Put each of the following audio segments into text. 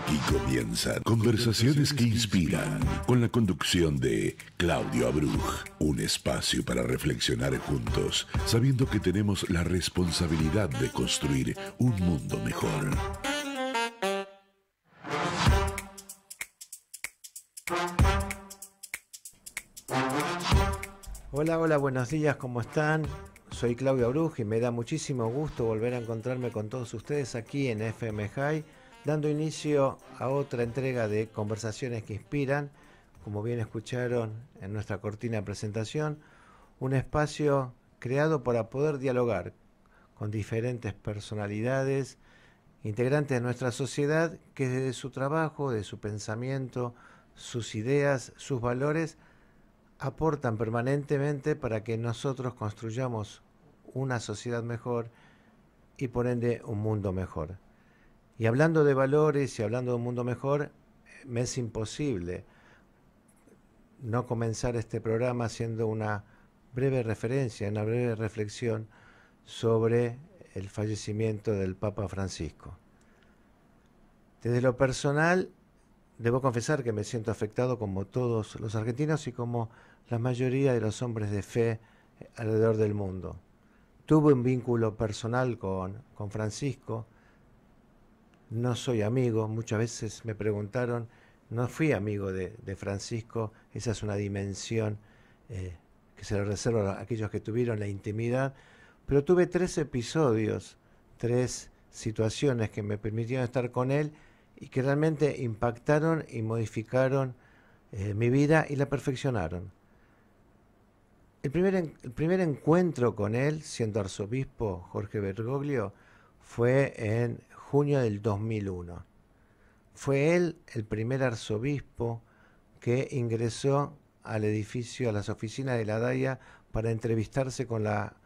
Aquí comienzan Conversaciones que Inspiran, con la conducción de Claudio Abruj. Un espacio para reflexionar juntos, sabiendo que tenemos la responsabilidad de construir un mundo mejor. Hola, hola, buenos días, ¿cómo están? Soy Claudio Abruj y me da muchísimo gusto volver a encontrarme con todos ustedes aquí en FM High, dando inicio a otra entrega de Conversaciones que Inspiran, como bien escucharon en nuestra cortina de presentación, un espacio creado para poder dialogar con diferentes personalidades, integrantes de nuestra sociedad, que desde su trabajo, de su pensamiento, sus ideas, sus valores, aportan permanentemente para que nosotros construyamos una sociedad mejor y por ende un mundo mejor. Y hablando de valores y hablando de un mundo mejor, me es imposible no comenzar este programa haciendo una breve referencia, una breve reflexión sobre el fallecimiento del Papa Francisco. Desde lo personal, debo confesar que me siento afectado como todos los argentinos y como la mayoría de los hombres de fe alrededor del mundo. Tuve un vínculo personal con Francisco, no soy amigo, muchas veces me preguntaron, no fui amigo de Francisco, esa es una dimensión que se le reserva a aquellos que tuvieron la intimidad, pero tuve 3 episodios, 3 situaciones que me permitieron estar con él y que realmente impactaron y modificaron mi vida y la perfeccionaron. El primer encuentro con él, siendo arzobispo Jorge Bergoglio, fue en junio del 2001. Fue él el primer arzobispo que ingresó al edificio, a las oficinas de la DAIA, para entrevistarse con la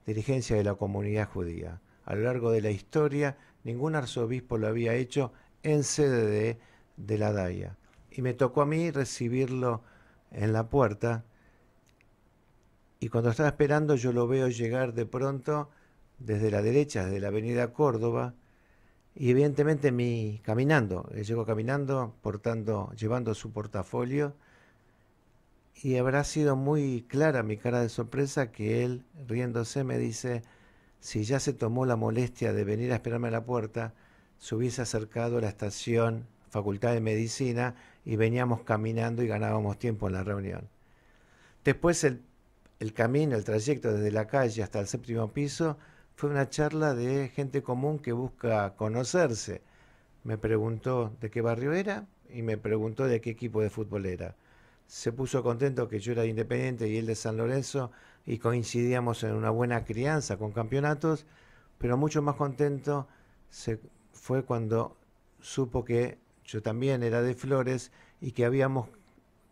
dirigencia de la comunidad judía. A lo largo de la historia, ningún arzobispo lo había hecho en sede de la DAIA. Y me tocó a mí recibirlo en la puerta. Y cuando estaba esperando, yo lo veo llegar de pronto desde la derecha, desde la avenida Córdoba, y evidentemente caminando. Él llegó caminando, llevando su portafolio, y habrá sido muy clara mi cara de sorpresa que él, riéndose, me dice: si ya se tomó la molestia de venir a esperarme a la puerta, se hubiese acercado a la estación Facultad de Medicina y veníamos caminando y ganábamos tiempo en la reunión. Después el camino, el trayecto desde la calle hasta el 7º piso fue una charla de gente común que busca conocerse. Me preguntó de qué barrio era y me preguntó de qué equipo de fútbol era. Se puso contento que yo era de Independiente y él de San Lorenzo y coincidíamos en una buena crianza con campeonatos, pero mucho más contento fue cuando supo que yo también era de Flores y que habíamos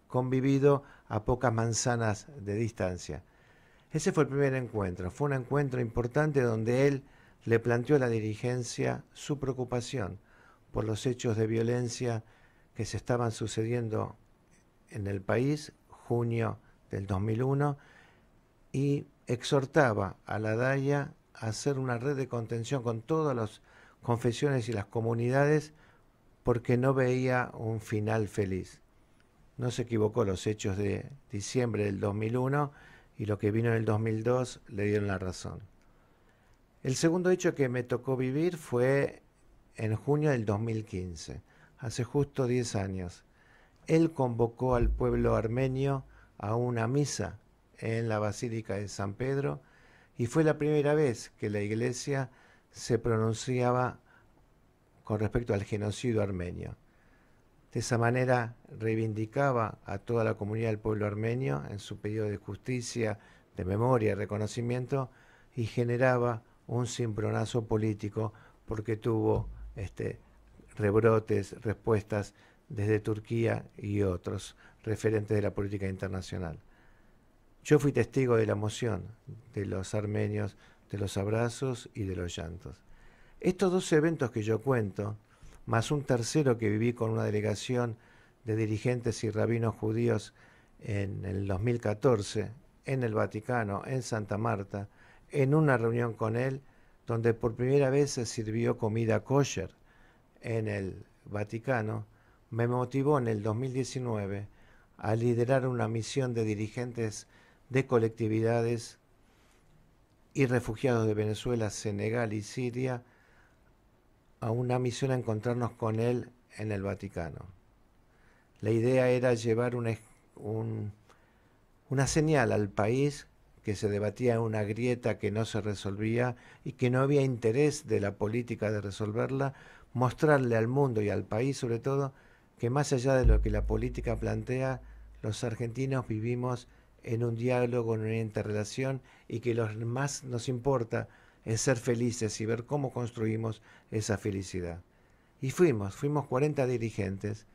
convivido a pocas manzanas de distancia. Ese fue el primer encuentro, fue un encuentro importante donde él le planteó a la dirigencia su preocupación por los hechos de violencia que se estaban sucediendo en el país, junio del 2001, y exhortaba a la DAIA a hacer una red de contención con todas las confesiones y las comunidades porque no veía un final feliz. No se equivocó, los hechos de diciembre del 2001 y lo que vino en el 2002 le dieron la razón. El segundo hecho que me tocó vivir fue en junio del 2015, hace justo 10 años. Él convocó al pueblo armenio a una misa en la Basílica de San Pedro y fue la primera vez que la iglesia se pronunciaba con respecto al genocidio armenio. De esa manera reivindicaba a toda la comunidad del pueblo armenio en su pedido de justicia, de memoria y reconocimiento, y generaba un cimbronazo político porque tuvo rebrotes, respuestas desde Turquía y otros referentes de la política internacional. Yo fui testigo de la emoción de los armenios, de los abrazos y de los llantos. Estos 2 eventos que yo cuento, más un tercero que viví con una delegación de dirigentes y rabinos judíos en el 2014, en el Vaticano, en Santa Marta, en una reunión con él, donde por primera vez se sirvió comida kosher en el Vaticano me motivó en el 2019 a liderar una misión de dirigentes de colectividades y refugiados de Venezuela, Senegal y Siria, a una misión a encontrarnos con él en el Vaticano. La idea era llevar una señal al país que se debatía en una grieta que no se resolvía y que no había interés de la política de resolverla, mostrarle al mundo y al país sobre todo que más allá de lo que la política plantea, los argentinos vivimos en un diálogo, en una interrelación, y que lo más nos importa es ser felices y ver cómo construimos esa felicidad. Y fuimos 40 dirigentes,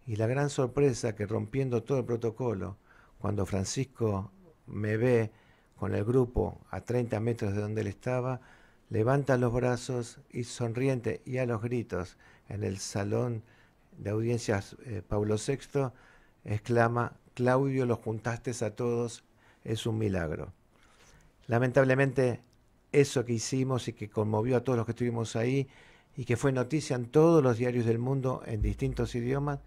y la gran sorpresa que, rompiendo todo el protocolo, cuando Francisco me ve con el grupo a 30 metros de donde él estaba, levanta los brazos y sonriente y a los gritos en el salón de audiencias Pablo VI, exclama: Claudio, los juntaste a todos, es un milagro. Lamentablemente, eso que hicimos y que conmovió a todos los que estuvimos ahí y que fue noticia en todos los diarios del mundo en distintos idiomas,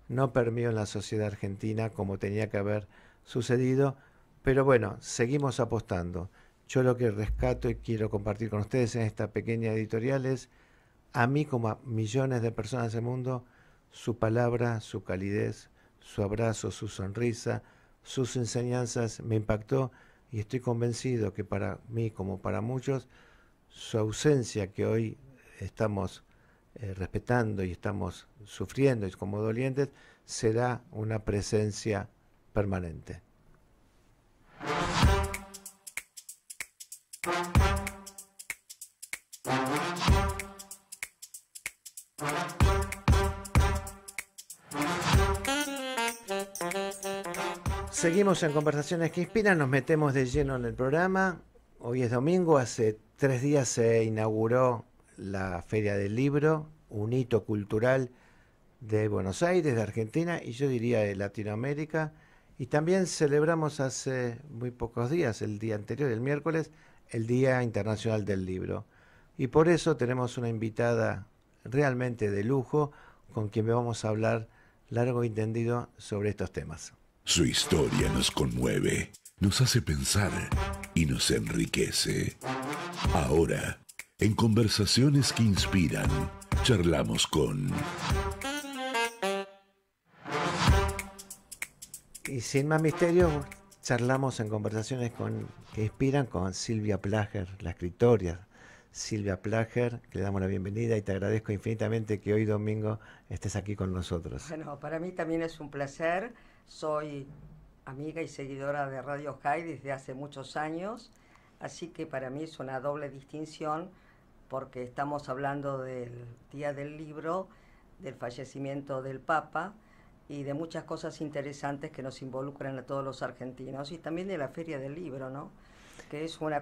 no permeó en la sociedad argentina como tenía que haber sucedido, pero bueno, seguimos apostando. Yo lo que rescato y quiero compartir con ustedes en esta pequeña editorial es, a mí como a millones de personas del mundo, su palabra, su calidez, su abrazo, su sonrisa, sus enseñanzas me impactó, y estoy convencido que para mí, como para muchos, su ausencia, que hoy estamos respetando y estamos sufriendo y como dolientes, será una presencia permanente. Seguimos en Conversaciones que Inspiran, nos metemos de lleno en el programa. Hoy es domingo, hace 3 días se inauguró la Feria del Libro, un hito cultural de Buenos Aires, de Argentina y yo diría de Latinoamérica. Y también celebramos hace muy pocos días, el día anterior, el miércoles, el Día Internacional del Libro. Y por eso tenemos una invitada realmente de lujo con quien vamos a hablar largo y tendido sobre estos temas. Su historia nos conmueve, nos hace pensar y nos enriquece. Ahora, en Conversaciones que Inspiran, charlamos con... Y sin más misterio, charlamos en Conversaciones que Inspiran con Silvia Plager, la escritora Silvia Plager, que le damos la bienvenida y te agradezco infinitamente que hoy domingo estés aquí con nosotros. Bueno, para mí también es un placer. Soy amiga y seguidora de Radio High desde hace muchos años, así que para mí es una doble distinción porque estamos hablando del Día del Libro, del fallecimiento del Papa y de muchas cosas interesantes que nos involucran a todos los argentinos, y también de la Feria del Libro, ¿no? Que es un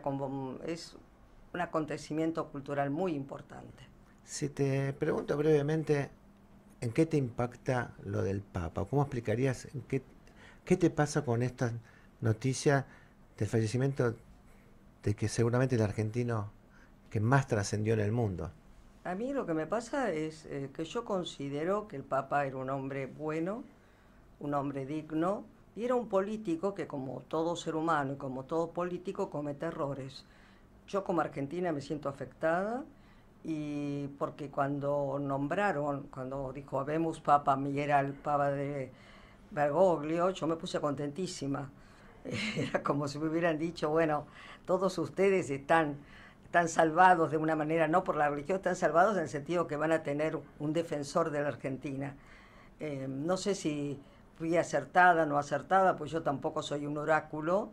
acontecimiento cultural muy importante. Si te pregunto brevemente, ¿en qué te impacta lo del Papa? ¿Cómo explicarías qué te pasa con esta noticia del fallecimiento de que seguramente el argentino que más trascendió en el mundo? A mí lo que me pasa es que yo considero que el Papa era un hombre bueno, un hombre digno, y era un político que, como todo ser humano y como todo político, comete errores. Yo como argentina me siento afectada, y porque cuando dijo Habemus Papa, y era el Papa de Bergoglio, yo me puse contentísima. Era como si me hubieran dicho, bueno, todos ustedes están salvados de una manera, no por la religión, están salvados en el sentido que van a tener un defensor de la Argentina. No sé si fui acertada o no acertada, pues yo tampoco soy un oráculo.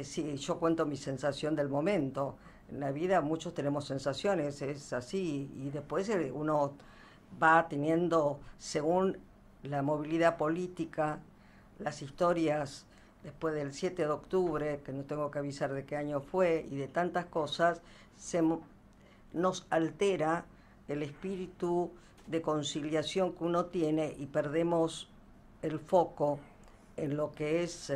Sí, yo cuento mi sensación del momento. En la vida muchos tenemos sensaciones, es así, y después uno va teniendo, según la movilidad política, las historias después del 7 de octubre, que no tengo que avisar de qué año fue, y de tantas cosas, nos altera el espíritu de conciliación que uno tiene y perdemos el foco en lo que es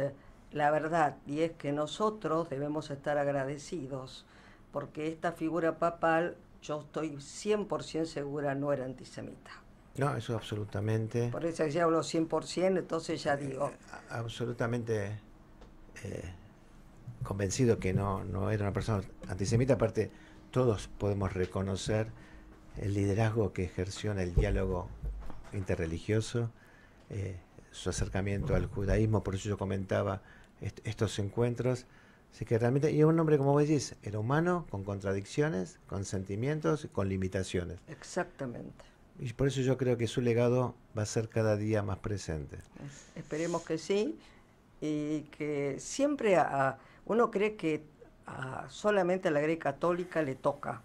la verdad, y es que nosotros debemos estar agradecidos, porque esta figura papal, yo estoy 100% segura, no era antisemita. No, eso absolutamente. Por eso ya hablo 100%, entonces ya digo. Absolutamente convencido que no era una persona antisemita. Aparte, todos podemos reconocer el liderazgo que ejerció en el diálogo interreligioso, su acercamiento al judaísmo, por eso yo comentaba estos encuentros. Así que realmente, y un hombre, como vos decís, era humano, con contradicciones, con sentimientos, con limitaciones. Exactamente. Y por eso yo creo que su legado va a ser cada día más presente. Esperemos que sí, y que siempre uno cree que solamente a la Iglesia Católica le toca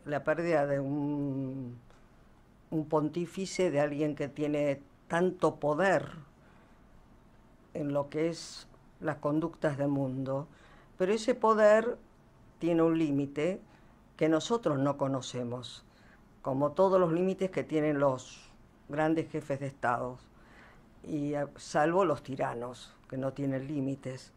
la pérdida de un pontífice, de alguien que tiene tanto poder en lo que es las conductas del mundo, pero ese poder tiene un límite que nosotros no conocemos, como todos los límites que tienen los grandes jefes de Estado, y salvo los tiranos, que no tienen límites,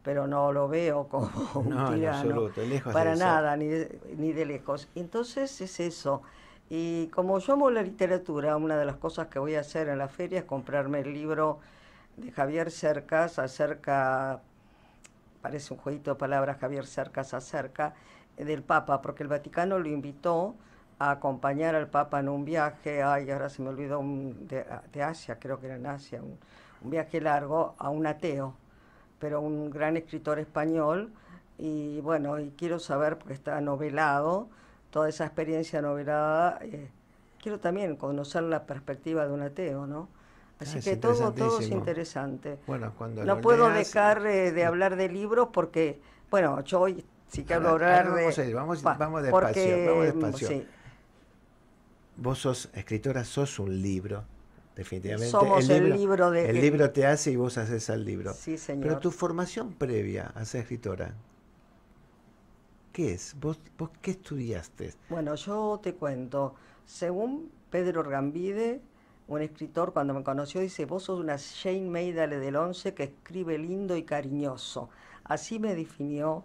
pero no lo veo como un tirano, en absoluto, lejos para de eso. nada, ni de lejos. Entonces es eso. Y como yo amo la literatura, una de las cosas que voy a hacer en la feria es comprarme el libro de Javier Cercas acerca, parece un jueguito de palabras, Javier Cercas acerca del Papa, porque el Vaticano lo invitó a acompañar al Papa en un viaje, ahora se me olvidó, de Asia, creo que era en Asia, un viaje largo a un ateo, pero un gran escritor español, y bueno, y quiero saber, porque está novelado, toda esa experiencia novelada, quiero también conocer la perspectiva de un ateo, ¿no? Así que todo es interesante. Bueno, cuando no puedo dejar de hablar de libros porque, bueno, yo hoy sí que hablo hablar de... Vamos despacio, porque, vamos despacio. Sí. Vos sos escritora, sos un libro, definitivamente. Somos el libro de... El libro te hace y vos haces al libro. Sí, señor. Pero tu formación previa a ser escritora, ¿qué es? ¿Vos qué estudiaste? Bueno, yo te cuento. Según Pedro Orgambide, un escritor, cuando me conoció, dice: vos sos una Jane Maydale del 11 que escribe lindo y cariñoso. Así me definió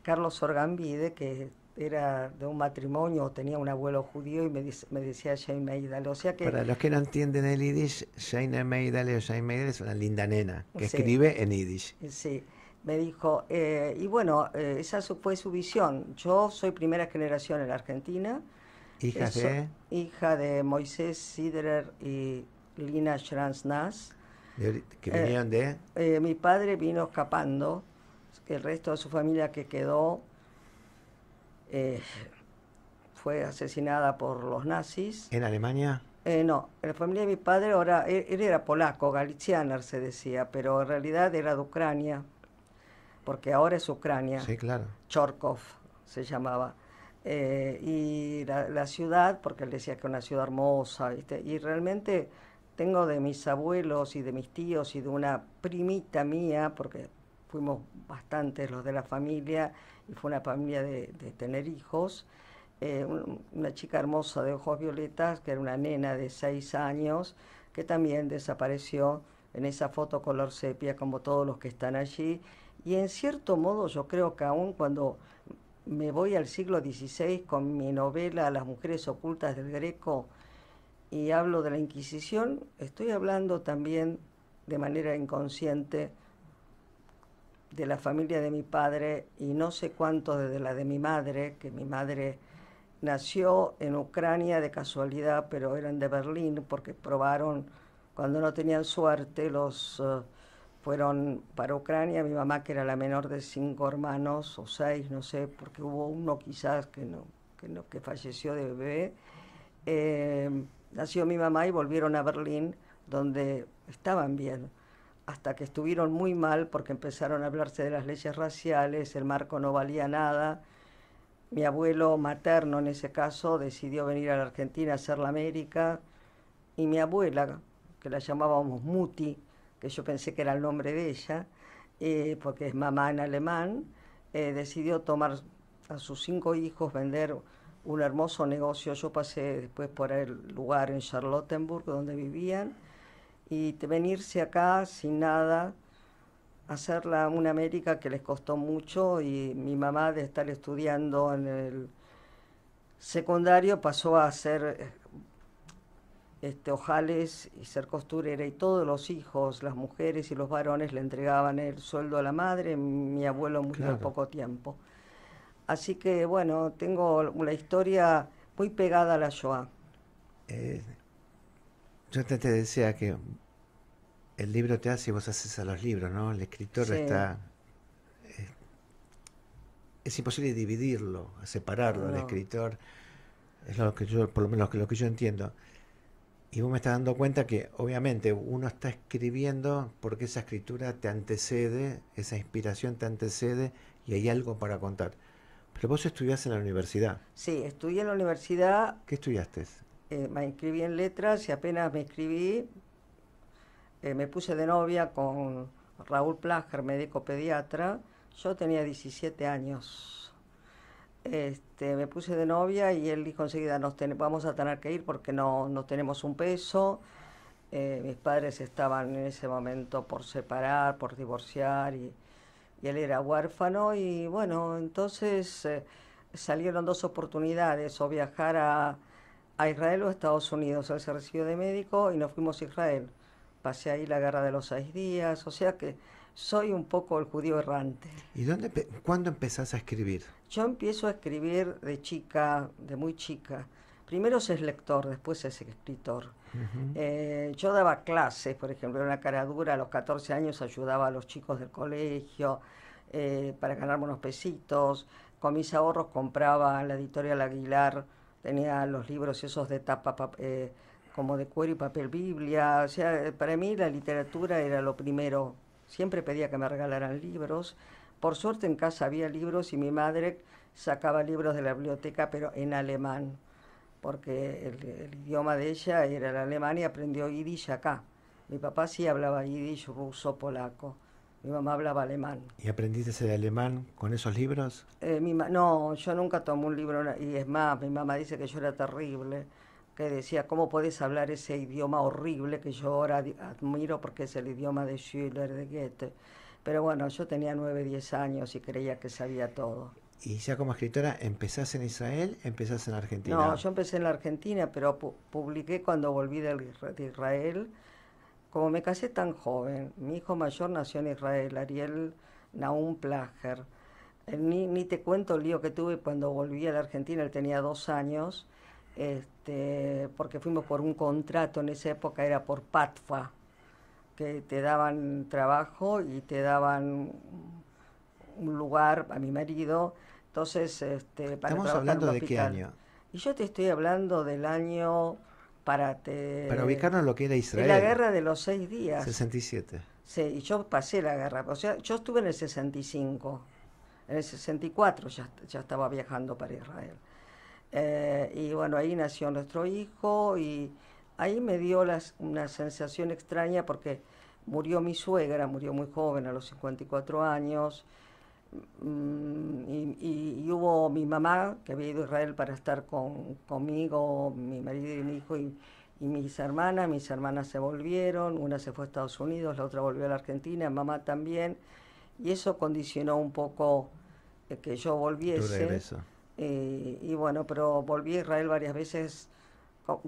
Carlos Orgambide, que era de un matrimonio, tenía un abuelo judío, y me decía Jane Maydale. O sea que... Para los que no entienden el yiddish, Jane Maydale o Jane Maydale es una linda nena que escribe en yiddish. Sí, me dijo, y bueno, esa fue su visión. Yo soy primera generación en la Argentina. Hija de Moisés Siderer y Lina Schranz-Nass. ¿Que vinieron de? Mi padre vino escapando, el resto de su familia que quedó fue asesinada por los nazis. ¿En Alemania? No, la familia de mi padre, ahora, él era polaco, Galicianer se decía, pero en realidad era de Ucrania, porque ahora es Ucrania. Sí, claro. Chorkov se llamaba. Y la ciudad, porque él decía que era una ciudad hermosa, ¿viste? Y realmente tengo de mis abuelos y de mis tíos y de una primita mía, porque fuimos bastantes los de la familia, y fue una familia de tener hijos, una chica hermosa de ojos violetas, que era una nena de 6 años, que también desapareció en esa foto color sepia, como todos los que están allí. Y en cierto modo yo creo que aún cuando me voy al siglo XVI con mi novela Las mujeres ocultas del Greco y hablo de la Inquisición, estoy hablando también de manera inconsciente de la familia de mi padre, y no sé cuánto de la de mi madre, que mi madre nació en Ucrania de casualidad, pero eran de Berlín, porque probaron, cuando no tenían suerte, fueron para Ucrania. Mi mamá, que era la menor de 5 hermanos, o 6, no sé, porque hubo uno quizás que falleció de bebé, nació mi mamá y volvieron a Berlín, donde estaban bien, hasta que estuvieron muy mal porque empezaron a hablarse de las leyes raciales, el marco no valía nada. Mi abuelo materno, en ese caso, decidió venir a la Argentina a hacer la América, y mi abuela, que la llamábamos Mutti, que yo pensé que era el nombre de ella, porque es mamá en alemán, decidió tomar a sus 5 hijos, vender un hermoso negocio. Yo pasé después por el lugar en Charlottenburg, donde vivían, y venirse acá sin nada, hacer una América que les costó mucho, y mi mamá, de estar estudiando en el secundario, pasó a ser ojales y ser costurera, y todos los hijos, las mujeres y los varones le entregaban el sueldo a la madre. Mi abuelo murió al Claro. poco tiempo. Así que bueno, tengo una historia muy pegada a la Shoah. Eh, yo te decía que el libro te hace y vos haces a los libros, ¿no? El escritor Sí, está... Es imposible dividirlo, separarlo. El no. escritor es lo que yo, por lo menos lo que yo entiendo. Y vos me estás dando cuenta que obviamente uno está escribiendo porque esa escritura te antecede, esa inspiración te antecede y hay algo para contar. Pero vos estudiás en la universidad. Sí, estudié en la universidad, ¿Qué estudiaste? me inscribí en letras y apenas me inscribí, me puse de novia con Raúl Plager, médico pediatra. Yo tenía 17 años. Me puse de novia y él dijo enseguida, vamos a tener que ir porque no tenemos un peso. Mis padres estaban en ese momento por separar, por divorciar, y él era huérfano. Y bueno, entonces salieron dos oportunidades: o viajar a Israel o a Estados Unidos. Él se recibió de médico y nos fuimos a Israel. Pasé ahí la guerra de los 6 días, o sea que soy un poco el judío errante. ¿Y cuándo empezás a escribir? Yo empiezo a escribir de chica, de muy chica. Primero se es lector, después es escritor. Ujú. Yo daba clases, por ejemplo, en una caradura a los 14 años ayudaba a los chicos del colegio para ganarme unos pesitos. Con mis ahorros compraba la editorial Aguilar, tenía los libros esos de tapa como de cuero y papel Biblia. O sea, para mí la literatura era lo primero. Siempre pedía que me regalaran libros. Por suerte en casa había libros y mi madre sacaba libros de la biblioteca, pero en alemán, porque el idioma de ella era el alemán y aprendió yiddish acá. Mi papá sí hablaba yiddish, ruso, polaco. Mi mamá hablaba alemán. ¿Y aprendiste el alemán con esos libros? No, yo nunca tomé un libro, y es más, mi mamá dice que yo era terrible, que decía, ¿cómo podés hablar ese idioma horrible que yo ahora admiro porque es el idioma de Schiller, de Goethe? Pero bueno, yo tenía 9, 10 años y creía que sabía todo. Y ya como escritora, ¿empezás en Israel, empezás en No, Argentina? yo empecé en la Argentina, pero publiqué cuando volví de Israel. Como me casé tan joven, mi hijo mayor nació en Israel, Ariel Nahum Plager. Ni te cuento el lío que tuve cuando volví a la Argentina. Él tenía 2 años, porque fuimos por un contrato. En esa época era por PATFA, que te daban trabajo y te daban un lugar a mi marido, entonces para Estamos trabajar en un hablando de qué hospital. año. Y yo te estoy hablando del año, Para ubicarnos en lo que era de la Israel, guerra de los 6 días. 67. Sí, y yo pasé la guerra, o sea, yo estuve en el 65, en el 64 ya estaba viajando para Israel. Y bueno, ahí nació nuestro hijo y ahí me dio una sensación extraña porque murió mi suegra, murió muy joven, a los 54 años. Y hubo mi mamá, que había ido a Israel para estar conmigo, mi marido y mi hijo, y mis hermanas se volvieron, una se fue a Estados Unidos, la otra volvió a la Argentina, mamá también, y eso condicionó un poco que yo Tu volviese. regreso. Y bueno, pero volví a Israel varias veces.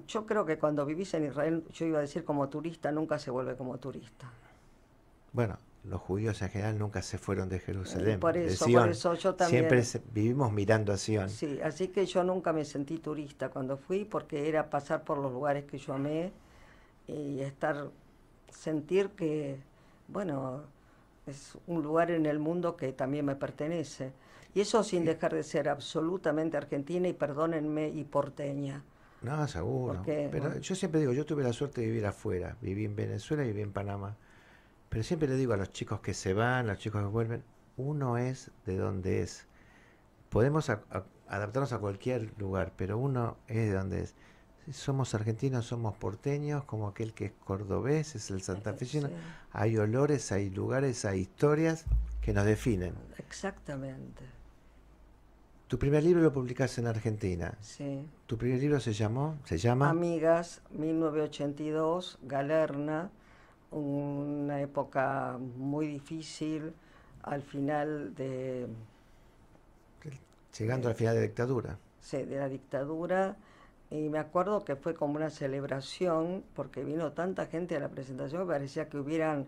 Yo creo que cuando vivís en Israel, yo iba a decir como turista, nunca se vuelve como turista. Bueno, los judíos en general nunca se fueron de Y Jerusalén, por de eso, por Sion. eso yo Siempre también. vivimos mirando a Sion. Sí, así que yo nunca me sentí turista cuando fui, porque era pasar por los lugares que yo amé y sentir que, bueno, es un lugar en el mundo que también me pertenece. Y eso sin dejar de ser absolutamente argentina y, perdónenme, y porteña. No, seguro. Porque, Pero yo siempre digo, yo tuve la suerte de vivir afuera. Viví en Venezuela y viví en Panamá. Pero siempre le digo a los chicos que se van, a los chicos que vuelven, uno es de donde es. Podemos adaptarnos a cualquier lugar, pero uno es de donde es. Si somos argentinos, somos porteños, como aquel que es cordobés, es el sí, santafesino. Hay olores, hay lugares, hay historias que nos definen. exactamente, Tu primer libro lo publicaste en Argentina. sí. Tu primer libro se llama, Amigas, 1982, Galerna, una época muy difícil al final Llegando al final de la dictadura. sí, de la dictadura. Y me acuerdo que fue como una celebración, porque vino tanta gente a la presentación que parecía que hubieran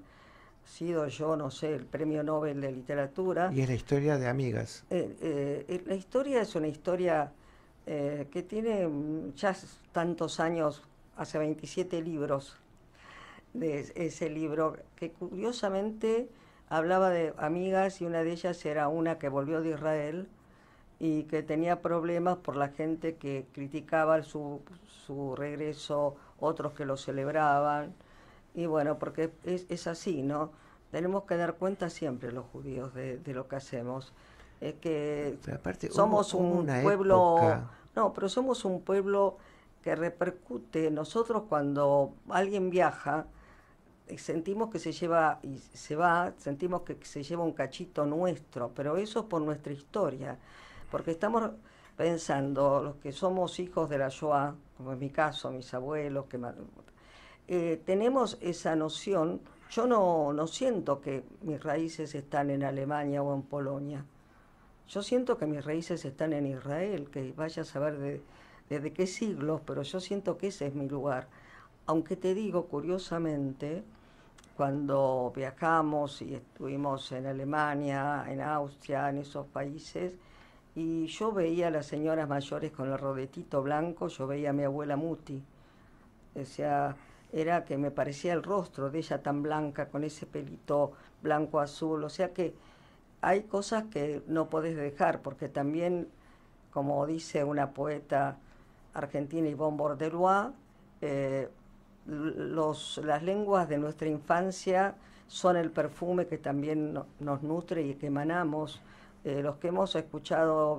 sido, yo no sé, el Premio Nobel de Literatura. Y es la historia de Amigas. La historia es una historia que tiene ya tantos años, hace 27 libros, de ese libro, que curiosamente hablaba de amigas, y una de ellas era una que volvió de Israel y que tenía problemas por la gente que criticaba su regreso, otros que lo celebraban. Y bueno, porque es así, ¿no? Tenemos que dar cuenta siempre los judíos de lo que hacemos. Es que aparte, somos hubo un una pueblo... época... No, pero somos un pueblo que repercute. Nosotros cuando alguien viaja, sentimos que se lleva y se va, sentimos que se lleva un cachito nuestro, pero eso es por nuestra historia. Porque estamos pensando, los que somos hijos de la Shoah, como en mi caso, mis abuelos, tenemos esa noción. Yo no siento que mis raíces están en Alemania o en Polonia. Yo siento que mis raíces están en Israel, que vaya a saber desde qué siglos, pero yo siento que ese es mi lugar. Aunque te digo, curiosamente, cuando viajamos y estuvimos en Alemania, en Austria, en esos países, y yo veía a las señoras mayores con el rodetito blanco, yo veía a mi abuela Muti. O sea, era que me parecía el rostro de ella tan blanca, con ese pelito blanco azul. O sea que hay cosas que no podés dejar, porque también, como dice una poeta argentina, Yvonne Bordelois, las lenguas de nuestra infancia son el perfume que también nos nutre y que emanamos. Los que hemos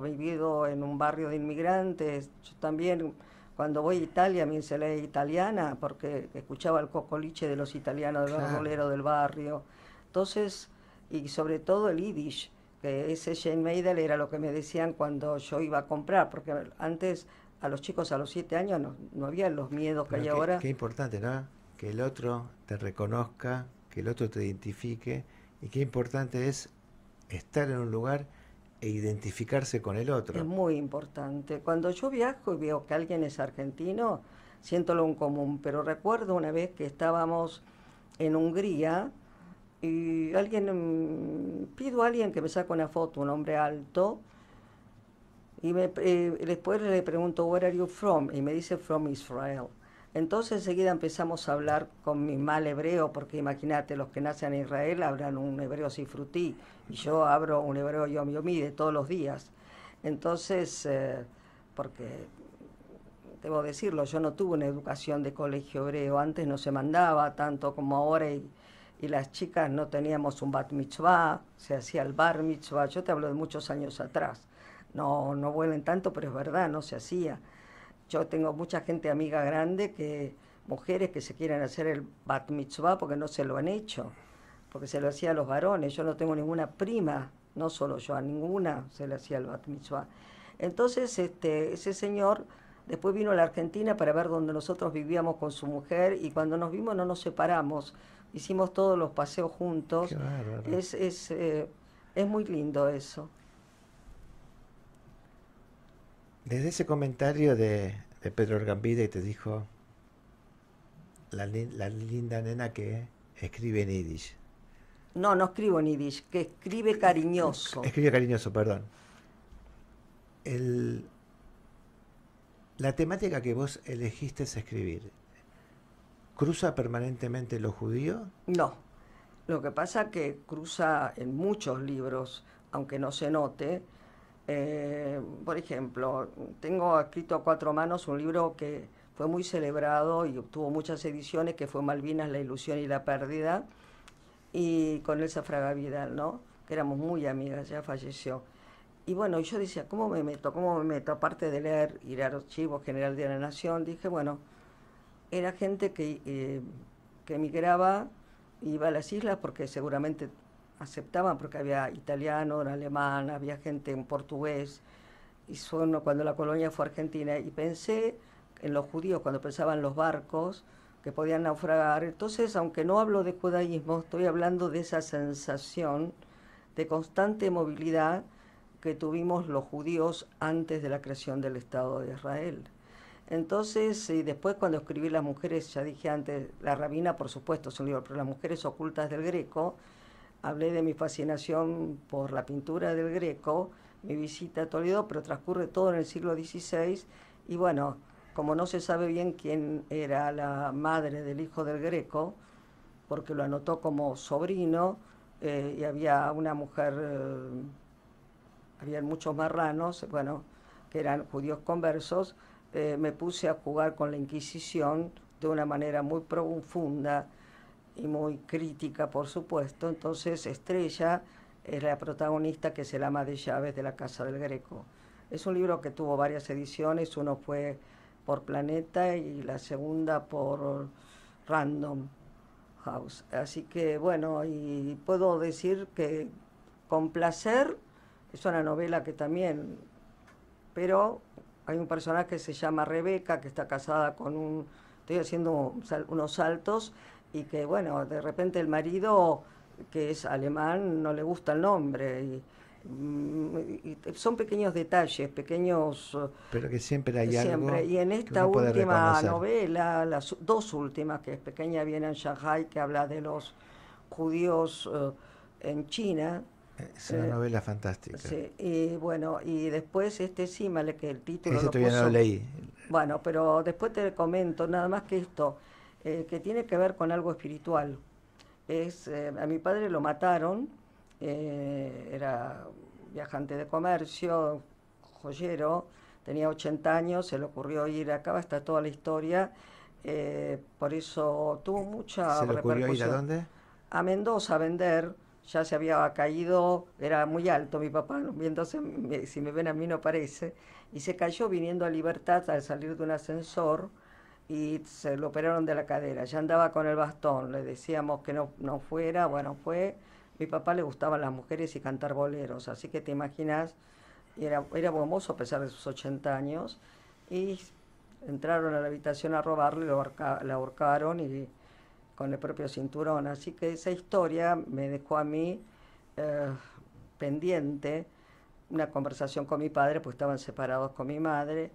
vivido en un barrio de inmigrantes, yo también cuando voy a Italia me ensalé italiana porque escuchaba el cocoliche de los italianos, de los roleros del barrio. Entonces, y sobre todo el yiddish, que ese Jane Meidel era lo que me decían cuando yo iba a comprar, porque antes a los chicos a los 7 años no había los miedos que hay ahora. Qué importante, ¿no? Que el otro te reconozca, que el otro te identifique, y qué importante es estar en un lugar e identificarse con el otro. Es muy importante. Cuando yo viajo y veo que alguien es argentino, siento lo en común, pero recuerdo una vez que estábamos en Hungría y pido a alguien que me saque una foto, un hombre alto, y después le pregunto, "Where are you from?" y me dice, "From Israel." Entonces enseguida empezamos a hablar con mi mal hebreo, porque imagínate, los que nacen en Israel hablan un hebreo sifrutí, y yo hablo un hebreo yom-yomí de todos los días. Entonces, porque debo decirlo, yo no tuve una educación de colegio hebreo, antes no se mandaba tanto como ahora, y las chicas no teníamos un bat mitzvah, se hacía el bar mitzvah, yo te hablo de muchos años atrás. No vuelven tanto, pero es verdad, no se hacía. Yo tengo mucha gente amiga grande, mujeres que se quieren hacer el bat mitzvah porque no se lo han hecho, porque se lo hacía a los varones. Yo no tengo ninguna prima, no solo yo, a ninguna se le hacía el bat mitzvah. Entonces ese señor después vino a la Argentina para ver dónde nosotros vivíamos con su mujer, y cuando nos vimos no nos separamos, hicimos todos los paseos juntos. Qué bárbaro. Es muy lindo eso. Desde ese comentario de Pedro Orgambide, te dijo la linda nena que escribe en yiddish. No escribo en yiddish, que escribe cariñoso. Escribe cariñoso, perdón. La temática que vos elegiste escribir, ¿cruza permanentemente lo judío? No. Lo que pasa que cruza en muchos libros, aunque no se note. Por ejemplo, tengo escrito a 4 manos un libro que fue muy celebrado y obtuvo muchas ediciones, que fue Malvinas, la ilusión y la pérdida, y con Elsa Fraga Vidal, ¿no? Que éramos muy amigas, ya falleció. Y bueno, yo decía, ¿cómo me meto? Aparte de leer, ir al Archivo General de la Nación, dije, bueno, era gente que emigraba, iba a las islas porque seguramente aceptaban, porque había italiano, alemán, había gente en portugués, y cuando la colonia fue Argentina, y pensé en los judíos cuando pensaban los barcos que podían naufragar. Entonces, aunque no hablo de judaísmo, estoy hablando de esa sensación de constante movilidad que tuvimos los judíos antes de la creación del Estado de Israel. Entonces, y después cuando escribí Las mujeres, ya dije antes, La Rabina, por supuesto, es un libro, pero Las mujeres ocultas del Greco, hablé de mi fascinación por la pintura del Greco, mi visita a Toledo, pero transcurre todo en el siglo XVI, y bueno, como no se sabe bien quién era la madre del hijo del Greco, porque lo anotó como sobrino, y había una mujer, había muchos marranos, bueno, que eran judíos conversos, me puse a jugar con la Inquisición de una manera muy profunda y muy crítica, por supuesto. Entonces Estrella es la protagonista, que es el ama de llaves de la Casa del Greco. Es un libro que tuvo varias ediciones, uno fue por Planeta y la segunda por Random House. Así que bueno, y puedo decir que con placer, es una novela que también, pero hay un personaje que se llama Rebeca, que está casada con un, estoy haciendo unos saltos, y que bueno, de repente el marido, que es alemán, no le gusta el nombre, y son pequeños detalles, pequeños... Pero que siempre hay siempre. algo Y en que esta uno puede última reconocer. novela, las dos últimas, que es Pequeña Viena en Shanghai, que habla de los judíos en China. Es una novela fantástica. Sí, y bueno, y después Símale, que el título Ese lo todavía no lo puso... leí. Bueno, pero después te comento, nada más que esto, que tiene que ver con algo espiritual. A mi padre lo mataron, era viajante de comercio, joyero, tenía 80 años, se le ocurrió ir acá, está toda la historia, por eso tuvo mucha ¿Se le ocurrió ir a repercusión. dónde? A Mendoza a vender, ya se había caído, era muy alto mi papá, viéndose, si me ven a mí no parece, y se cayó viniendo a Libertad al salir de un ascensor y se lo operaron de la cadera, ya andaba con el bastón, le decíamos que no fuera, bueno, fue, mi papá le gustaban las mujeres y cantar boleros, así que te imaginas, era buen mozo a pesar de sus 80 años, y entraron a la habitación a robarle, la ahorcaron y con el propio cinturón. Así que esa historia me dejó a mí pendiente una conversación con mi padre, pues estaban separados con mi madre.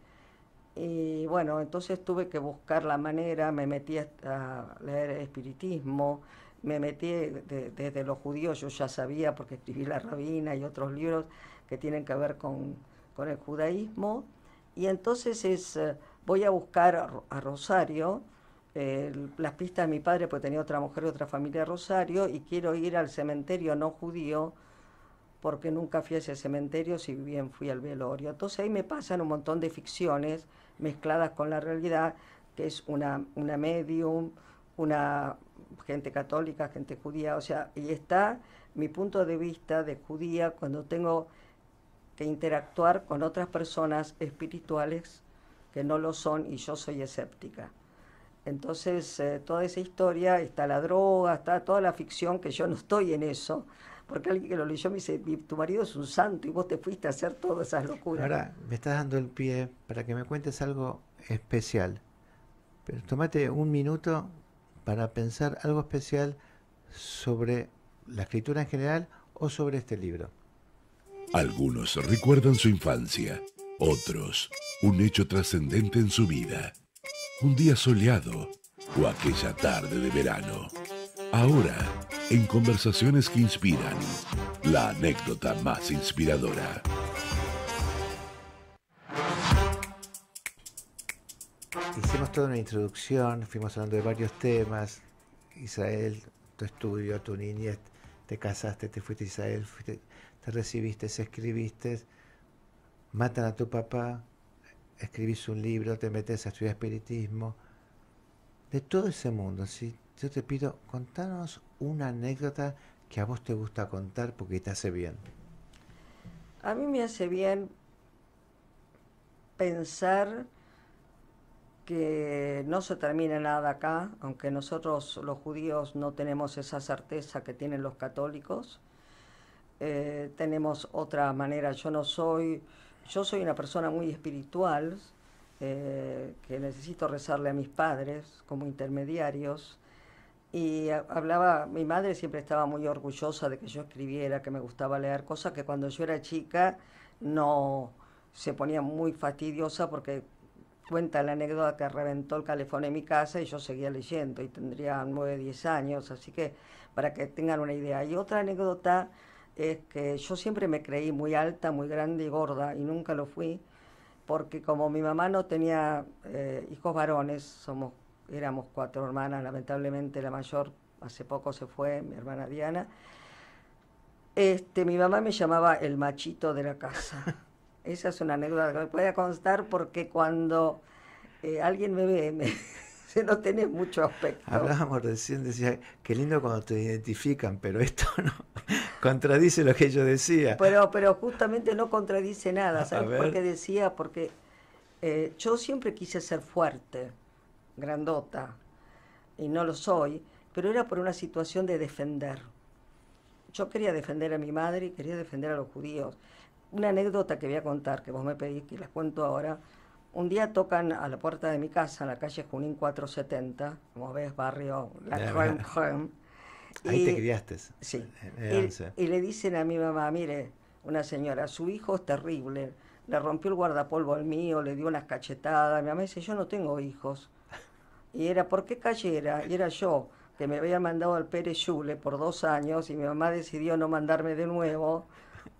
Y bueno, entonces tuve que buscar la manera, me metí a leer espiritismo, me metí desde los judíos, yo ya sabía porque escribí La Rabina y otros libros que tienen que ver con el judaísmo. Y entonces voy a buscar a Rosario, las pistas de mi padre, porque tenía otra mujer y otra familia de Rosario, y quiero ir al cementerio no judío, porque nunca fui a ese cementerio, si bien fui al velorio. Entonces ahí me pasan un montón de ficciones mezcladas con la realidad, que es una medium, una gente católica, gente judía, o sea, y está mi punto de vista de judía cuando tengo que interactuar con otras personas espirituales que no lo son y yo soy escéptica. Entonces, toda esa historia, está la droga, está toda la ficción, que yo no estoy en eso, porque alguien que lo leyó me dice, tu marido es un santo y vos te fuiste a hacer todas esas locuras. Ahora me estás dando el pie para que me cuentes algo especial. Pero tómate un minuto para pensar algo especial sobre la escritura en general o sobre este libro. Algunos recuerdan su infancia, otros un hecho trascendente en su vida, un día soleado o aquella tarde de verano. Ahora, en Conversaciones que Inspiran, la anécdota más inspiradora. Hicimos toda una introducción, fuimos hablando de varios temas. Israel, tu estudio, tu niñez, te casaste, te fuiste a Israel, te recibiste, escribiste, matan a tu papá, escribís un libro, te metes a estudiar espiritismo. De todo ese mundo, ¿sí? Yo te pido, contanos una anécdota que a vos te gusta contar porque te hace bien. A mí me hace bien pensar que no se termina nada acá, aunque nosotros los judíos no tenemos esa certeza que tienen los católicos. Tenemos otra manera, yo soy una persona muy espiritual, que necesito rezarle a mis padres como intermediarios. Y mi madre siempre estaba muy orgullosa de que yo escribiera, que me gustaba leer, cosa que cuando yo era chica no se ponía muy fastidiosa porque cuenta la anécdota que reventó el calefón en mi casa y yo seguía leyendo y tendría 9, 10 años, así que para que tengan una idea. Y otra anécdota es que yo siempre me creí muy alta, muy grande y gorda y nunca lo fui, porque como mi mamá no tenía hijos varones, éramos 4 hermanas, lamentablemente la mayor hace poco se fue, mi hermana Diana, mi mamá me llamaba el machito de la casa. Esa es una anécdota que me puede constar porque cuando alguien me ve, se no tenés mucho aspecto. Hablábamos recién, decía, qué lindo cuando te identifican, pero esto no contradice lo que yo decía. Pero justamente no contradice nada, ¿sabes por qué decía? Porque yo siempre quise ser fuerte, grandota, y no lo soy, pero era por una situación de defender. Yo quería defender a mi madre y quería defender a los judíos. Una anécdota que voy a contar, que vos me pedís que las cuento ahora. Un día tocan a la puerta de mi casa, en la calle Junín 470, como ves, barrio La Crème. Ahí te criaste. Sí. Y le dicen a mi mamá, mire, una señora, su hijo es terrible, le rompió el guardapolvo al mío, le dio unas cachetadas. Mi mamá dice, yo no tengo hijos. Y era, ¿por qué calle era? Y era yo, que me había mandado al Pérez Yule por 2 años y mi mamá decidió no mandarme de nuevo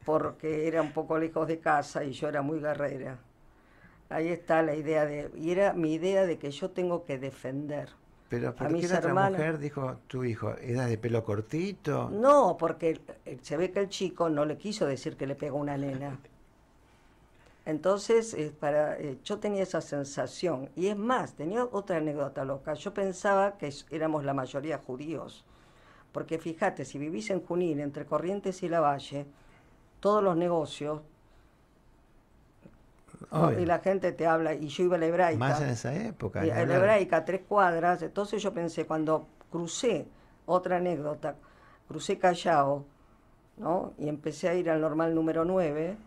porque era un poco lejos de casa y yo era muy guerrera. Ahí está la idea y era mi idea de que yo tengo que defender. Pero ¿por qué la otra mujer dijo, tu hijo, era de pelo cortito? No, porque se ve que el chico no le quiso decir que le pegó una nena. Entonces, yo tenía esa sensación. Y es más, tenía otra anécdota loca. Yo pensaba que éramos la mayoría judíos. Porque fíjate, si vivís en Junín, entre Corrientes y Lavalle, todos los negocios, y la gente te habla, y yo iba a la Hebraica. Más en esa época. A la Hebraica, a 3 cuadras. Entonces yo pensé, cuando crucé, otra anécdota, crucé Callao, ¿no? Y empecé a ir al normal número 9,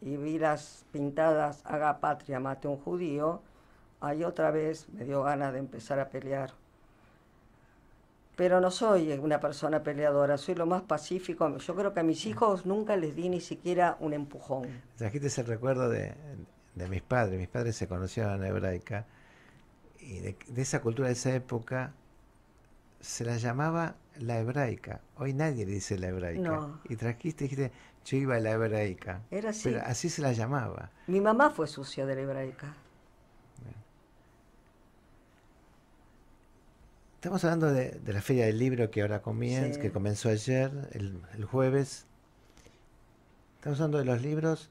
y vi las pintadas, haga patria, mate a un judío, ahí otra vez me dio ganas de empezar a pelear. Pero no soy una persona peleadora, soy lo más pacífico. Yo creo que a mis hijos nunca les di ni siquiera un empujón. Trajiste el recuerdo de mis padres. Mis padres se conocieron en Hebraica y de esa cultura de esa época se la llamaba la Hebraica. Hoy nadie le dice la Hebraica. No. Y dijiste, yo iba a la Hebraica. Era así. Pero así se la llamaba. Mi mamá fue sucia de la Hebraica. Estamos hablando de la Feria del Libro que ahora comienza, que comenzó ayer, el jueves. Estamos hablando de los libros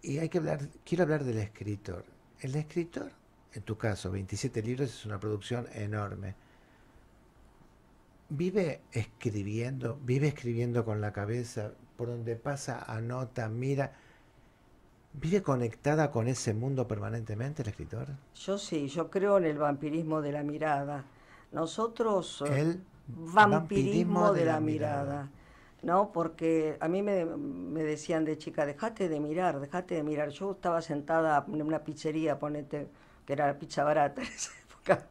y quiero hablar del escritor. El escritor, en tu caso, 27 libros es una producción enorme. Vive escribiendo con la cabeza, por donde pasa, anota, mira. ¿Vive conectada con ese mundo permanentemente el escritor? Yo sí, yo creo en el vampirismo de la mirada. Nosotros... El vampirismo de la mirada. ¿No? Porque a mí me decían de chica, dejate de mirar. Yo estaba sentada en una pizzería, ponete, que era la pizza barata en esa época,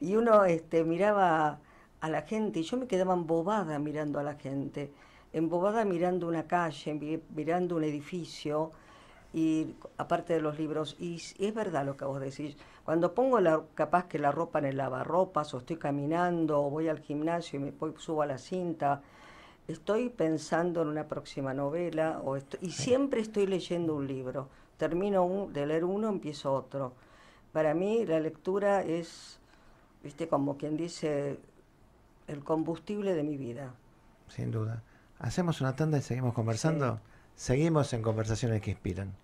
y uno miraba a la gente y yo me quedaba embobada mirando a la gente, embobada mirando una calle, mirando un edificio, y aparte de los libros, y es verdad lo que vos decís, cuando pongo capaz que la ropa en el lavarropas, o estoy caminando, o voy al gimnasio y subo a la cinta, estoy pensando en una próxima novela, y siempre estoy leyendo un libro. Termino de leer uno, empiezo otro. Para mí la lectura es, como quien dice, el combustible de mi vida. Sin duda. ¿Hacemos una tanda y seguimos conversando? Sí. Seguimos en Conversaciones que Inspiran.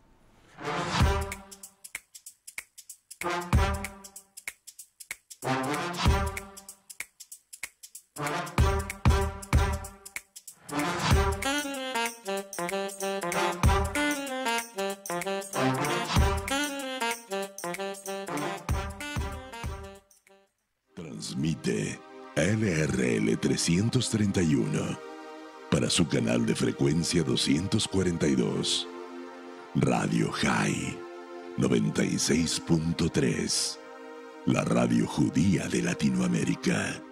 Transmite LRL 331 para su canal de frecuencia 242. Radio High 96.3, la radio judía de Latinoamérica.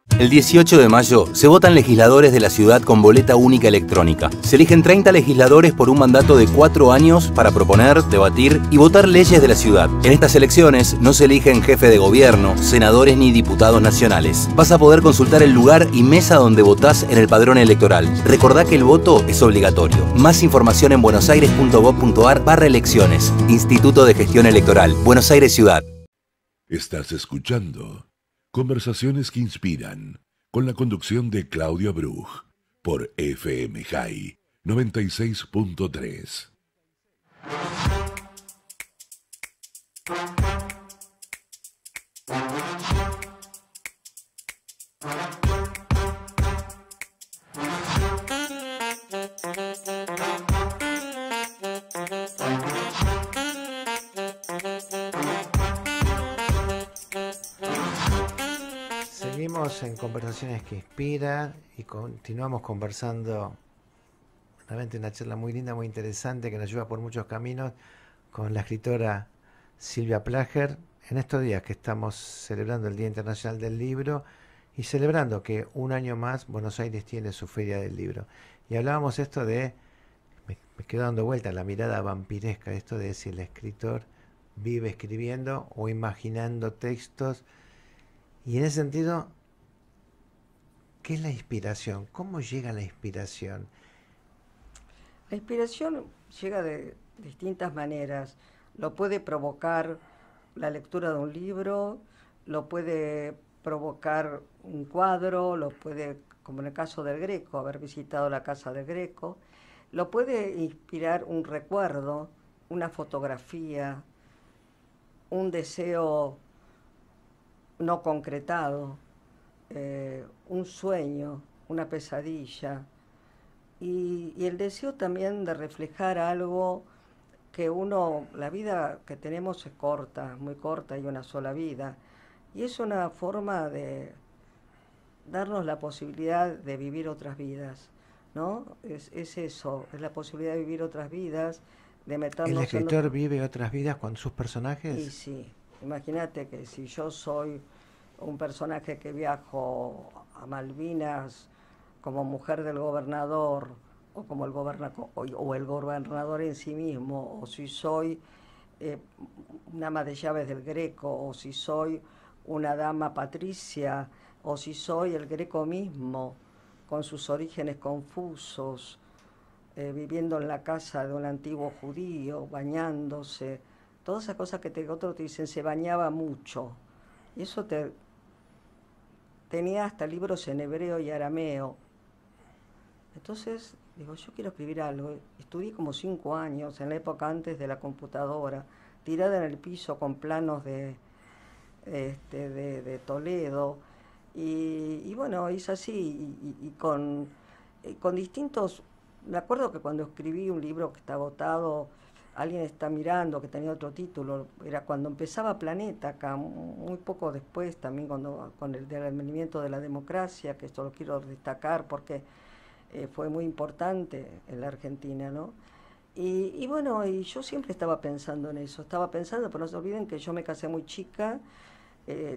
El 18 de mayo se votan legisladores de la ciudad con boleta única electrónica. Se eligen 30 legisladores por un mandato de 4 años para proponer, debatir y votar leyes de la ciudad. En estas elecciones no se eligen jefe de gobierno, senadores ni diputados nacionales. Vas a poder consultar el lugar y mesa donde votás en el padrón electoral. Recordá que el voto es obligatorio. Más información en buenosaires.gov.ar/elecciones. Instituto de Gestión Electoral. Buenos Aires Ciudad. Estás escuchando Conversaciones que Inspiran, con la conducción de Claudio Bruj, por FM High 96.3. Seguimos en Conversaciones que Inspiran y continuamos conversando, realmente una charla muy linda, muy interesante, que nos lleva por muchos caminos, con la escritora Silvia Plager, en estos días que estamos celebrando el Día Internacional del Libro y celebrando que un año más Buenos Aires tiene su Feria del Libro. Y hablábamos esto de, me quedo dando vuelta la mirada vampiresca, esto de si el escritor vive escribiendo o imaginando textos. Y en ese sentido, ¿qué es la inspiración? ¿Cómo llega la inspiración? La inspiración llega de distintas maneras. Lo puede provocar la lectura de un libro, lo puede provocar un cuadro, lo puede, como en el caso del Greco, haber visitado la casa del Greco, lo puede inspirar un recuerdo, una fotografía, un deseo no concretado, un sueño, una pesadilla, y el deseo también de reflejar algo que la vida que tenemos es corta, muy corta, y una sola vida, y es una forma de darnos la posibilidad de vivir otras vidas, ¿no? Es eso, es la posibilidad de vivir otras vidas, de meternos. ¿El escritor vive otras vidas con sus personajes? Y sí. Imagínate que si yo soy un personaje que viajo a Malvinas como mujer del gobernador, o como el gobernador en sí mismo, o si soy una ama de llaves del Greco, o si soy una dama patricia, o si soy el Greco mismo, con sus orígenes confusos, viviendo en la casa de un antiguo judío, bañándose, todas esas cosas que otros te dicen, se bañaba mucho. Y eso tenía hasta libros en hebreo y arameo. Entonces, digo, yo quiero escribir algo. Estudié como 5 años, en la época antes de la computadora, tirada en el piso con planos de Toledo. Y bueno, hice así, y con distintos... Me acuerdo que cuando escribí un libro que está agotado, Alguien está mirando, que tenía otro título, era cuando empezaba Planeta, acá, muy poco después, también con el advenimiento de la democracia, que esto lo quiero destacar porque fue muy importante en la Argentina, ¿no? Y bueno, y yo siempre estaba pensando en eso, pero no se olviden que yo me casé muy chica,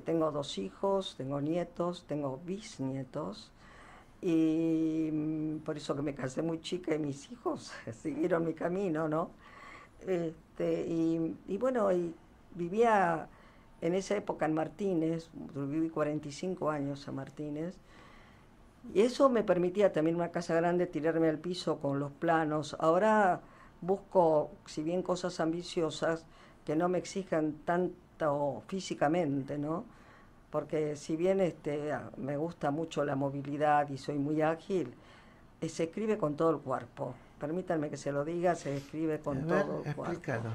tengo 2 hijos, tengo nietos, tengo bisnietos, y por eso que me casé muy chica y mis hijos siguieron mi camino, ¿no? Y bueno, y vivía en esa época en Martínez, viví 45 años en Martínez, y eso me permitía también una casa grande, tirarme al piso con los planos. Ahora busco, si bien cosas ambiciosas, que no me exijan tanto físicamente, ¿no? Porque si bien me gusta mucho la movilidad y soy muy ágil, se escribe con todo el cuerpo. Permítanme que se lo diga, se escribe con todo el cuerpo. Explícalo.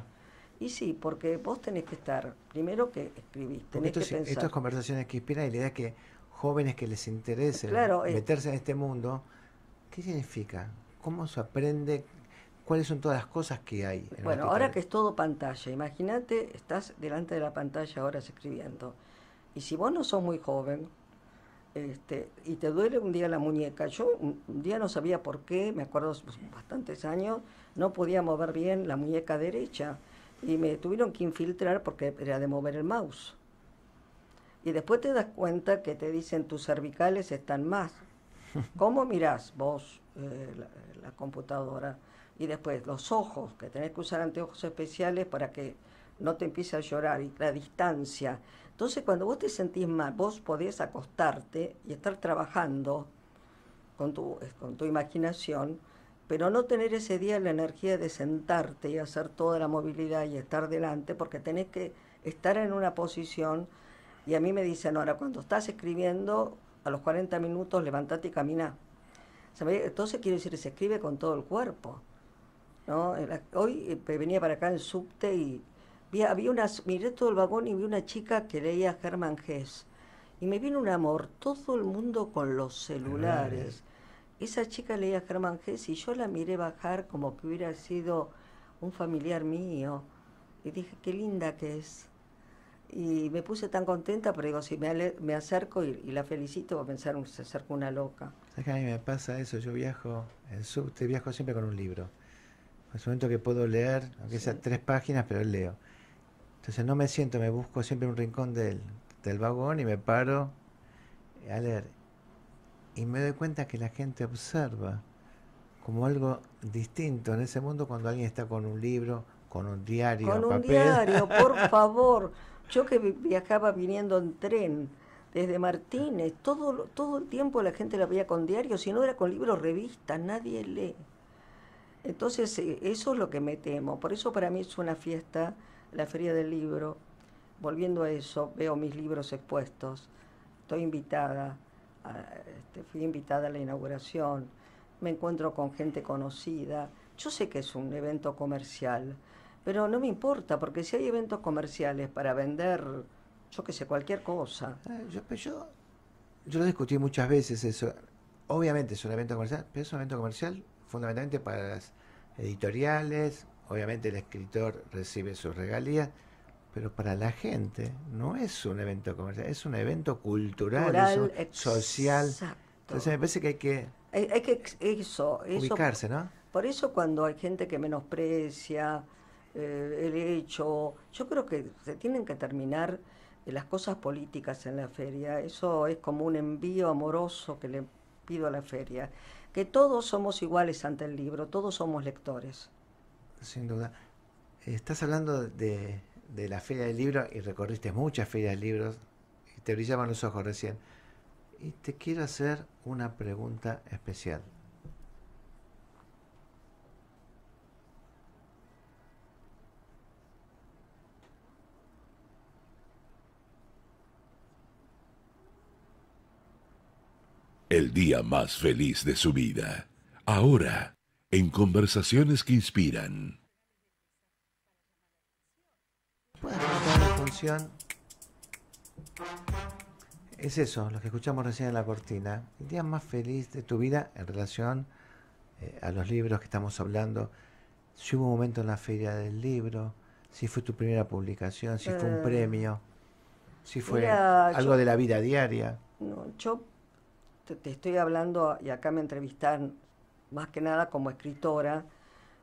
Y sí, porque vos tenés que estar, primero que escribís, tenés que pensar. Estas conversaciones que inspiran, y la idea es que jóvenes que les interese meterse en este mundo, ¿qué significa? ¿Cómo se aprende? ¿Cuáles son todas las cosas que hay? Bueno, ahora que es todo pantalla, imagínate, estás delante de la pantalla ahora escribiendo. Y si vos no sos muy joven, y te duele un día la muñeca, yo un día no sabía por qué, me acuerdo bastantes años, no podía mover bien la muñeca derecha y me tuvieron que infiltrar porque era de mover el mouse. Y después te das cuenta que te dicen tus cervicales están más. ¿Cómo mirás vos la computadora? Y después los ojos, que tenés que usar anteojos especiales para que no te empiece a llorar, y la distancia. Entonces cuando vos te sentís mal, vos podés acostarte y estar trabajando con tu imaginación, pero no tener ese día la energía de sentarte y hacer toda la movilidad y estar delante, porque tenés que estar en una posición. Y a mí me dicen, ahora, cuando estás escribiendo, a los 40 minutos levantate y camina. Entonces quiere decir, se escribe con todo el cuerpo, ¿no? Hoy venía para acá en subte y miré todo el vagón y vi una chica que leía Hermann Hesse. Y me vino un amor, todo el mundo con los celulares. Esa chica leía Hermann Hesse y yo la miré bajar como que hubiera sido un familiar mío. Y dije, qué linda que es. Y me puse tan contenta, pero digo, si me acerco y la felicito, va a pensar, se acerca una loca. ¿Sabes que a mí me pasa eso? Yo viajo en subte, viajo siempre con un libro. Es un momento que puedo leer, aunque sea 3 páginas, pero leo. Entonces no me siento, me busco siempre un rincón del vagón y me paro a leer. Y me doy cuenta que la gente observa como algo distinto en ese mundo cuando alguien está con un libro, con un diario, con un papel. diario, por favor. Yo que viajaba viniendo en tren desde Martínez, todo el tiempo la gente la veía con diarios, si no era con libros, revistas, nadie lee. Entonces eso es lo que me temo. Por eso para mí es una fiesta, la Feria del Libro. Volviendo a eso, veo mis libros expuestos. Estoy invitada, fui invitada a la inauguración, me encuentro con gente conocida. Yo sé que es un evento comercial, pero no me importa, porque si hay eventos comerciales para vender, yo qué sé, cualquier cosa. Yo lo discutí muchas veces eso. Obviamente es un evento comercial, pero es un evento comercial fundamentalmente para las editoriales. Obviamente el escritor recibe sus regalías, pero para la gente no es un evento comercial, es un evento cultural, social. Entonces me parece que hay que ubicarse, ¿no? Por eso cuando hay gente que menosprecia el hecho, yo creo que se tienen que terminar las cosas políticas en la feria. Eso es como un envío amoroso que le pido a la feria, que todos somos iguales ante el libro, todos somos lectores. Sin duda. Estás hablando de la Feria del Libro y recorriste muchas ferias de libros y te brillaban los ojos recién. Y te quiero hacer una pregunta especial. El día más feliz de su vida. Ahora, en Conversaciones que Inspiran. ¿Puedes contar la función? Es eso, lo que escuchamos recién en la cortina. El día más feliz de tu vida en relación a los libros que estamos hablando. Si hubo un momento en la feria del libro, si fue tu primera publicación, si fue un premio, si fue algo de la vida diaria. No, yo te estoy hablando, y acá me entrevistan más que nada como escritora,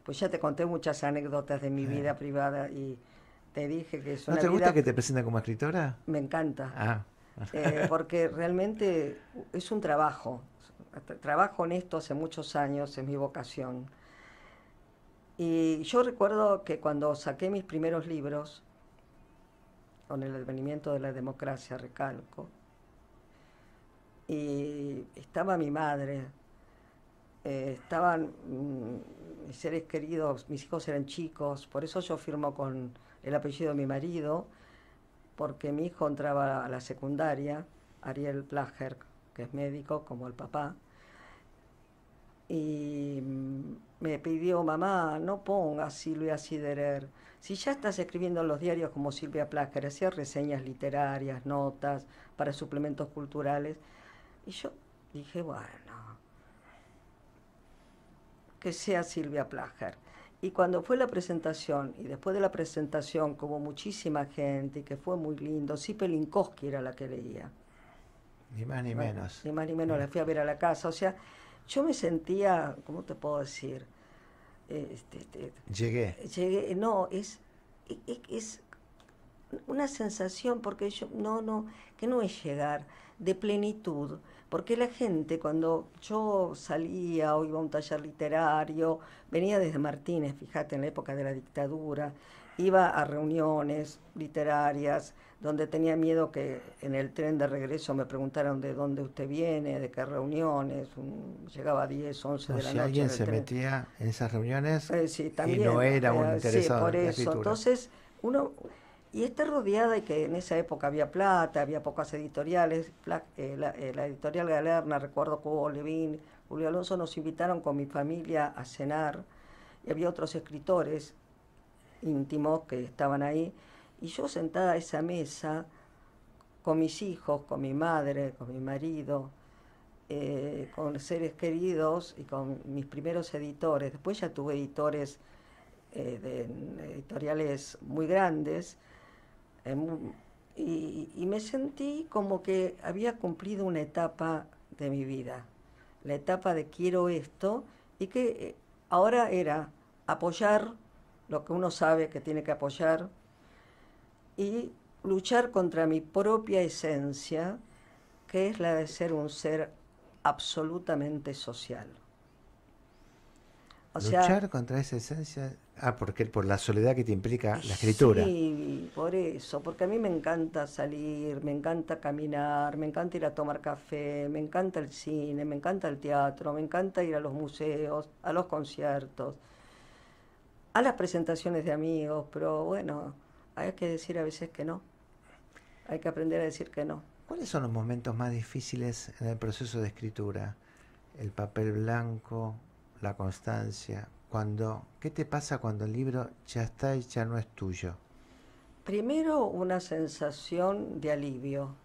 pues ya te conté muchas anécdotas de mi vida privada y te dije que es una ¿No te vida... gusta que te presenten como escritora? Me encanta. Ah. Porque realmente es un trabajo. Trabajo en esto hace muchos años, es mi vocación. Y yo recuerdo que cuando saqué mis primeros libros, con el advenimiento de la democracia, recalco, y estaba mi madre, estaban mis seres queridos, mis hijos eran chicos, por eso yo firmo con el apellido de mi marido, porque mi hijo entraba a la secundaria, Ariel Plager, que es médico, como el papá, y me pidió, mamá, no pongas Silvia Siderer, si ya estás escribiendo en los diarios como Silvia Plager, hacía reseñas literarias, notas para suplementos culturales, y yo dije, bueno, que sea Silvia Plager. Y cuando fue la presentación, y después de la presentación, como muchísima gente, y que fue muy lindo, Sipe Linkowski era la que leía. Ni más ni menos. Ni más ni menos, la fui a ver a la casa. O sea, yo me sentía, ¿cómo te puedo decir? Llegué. No, una sensación, porque yo que no es llegar, de plenitud, porque la gente cuando yo salía o iba a un taller literario, venía desde Martínez, fíjate, en la época de la dictadura, iba a reuniones literarias donde tenía miedo que en el tren de regreso me preguntaran de dónde usted viene, de qué reuniones, llegaba a 10, 11 de la Si noche. alguien se metía en esas reuniones Sí, también, y no era un interesado sí, por en la eso. escritura. Entonces, y está rodeada, y que en esa época había plata, había pocas editoriales, la editorial Galerna, recuerdo que Hugo Levin, Julio Alonso nos invitaron con mi familia a cenar, y había otros escritores íntimos que estaban ahí, y yo sentada a esa mesa, con mis hijos, con mi madre, con mi marido, con seres queridos y con mis primeros editores. Después ya tuve editores de editoriales muy grandes, y me sentí como que había cumplido una etapa de mi vida, la etapa de quiero esto, y que ahora era apoyar lo que uno sabe que tiene que apoyar y luchar contra mi propia esencia, que es la de ser un ser absolutamente social. Luchar contra esa esencia. Porque por la soledad que te implica la escritura. Sí, por eso, porque a mí me encanta salir, me encanta caminar, me encanta ir a tomar café, me encanta el cine, me encanta el teatro, me encanta ir a los museos, a los conciertos, a las presentaciones de amigos, pero bueno, hay que decir a veces que no. Hay que aprender a decir que no. ¿Cuáles son los momentos más difíciles en el proceso de escritura? El papel blanco, la constancia. ¿Qué te pasa cuando el libro ya está y ya no es tuyo? Primero, una sensación de alivio.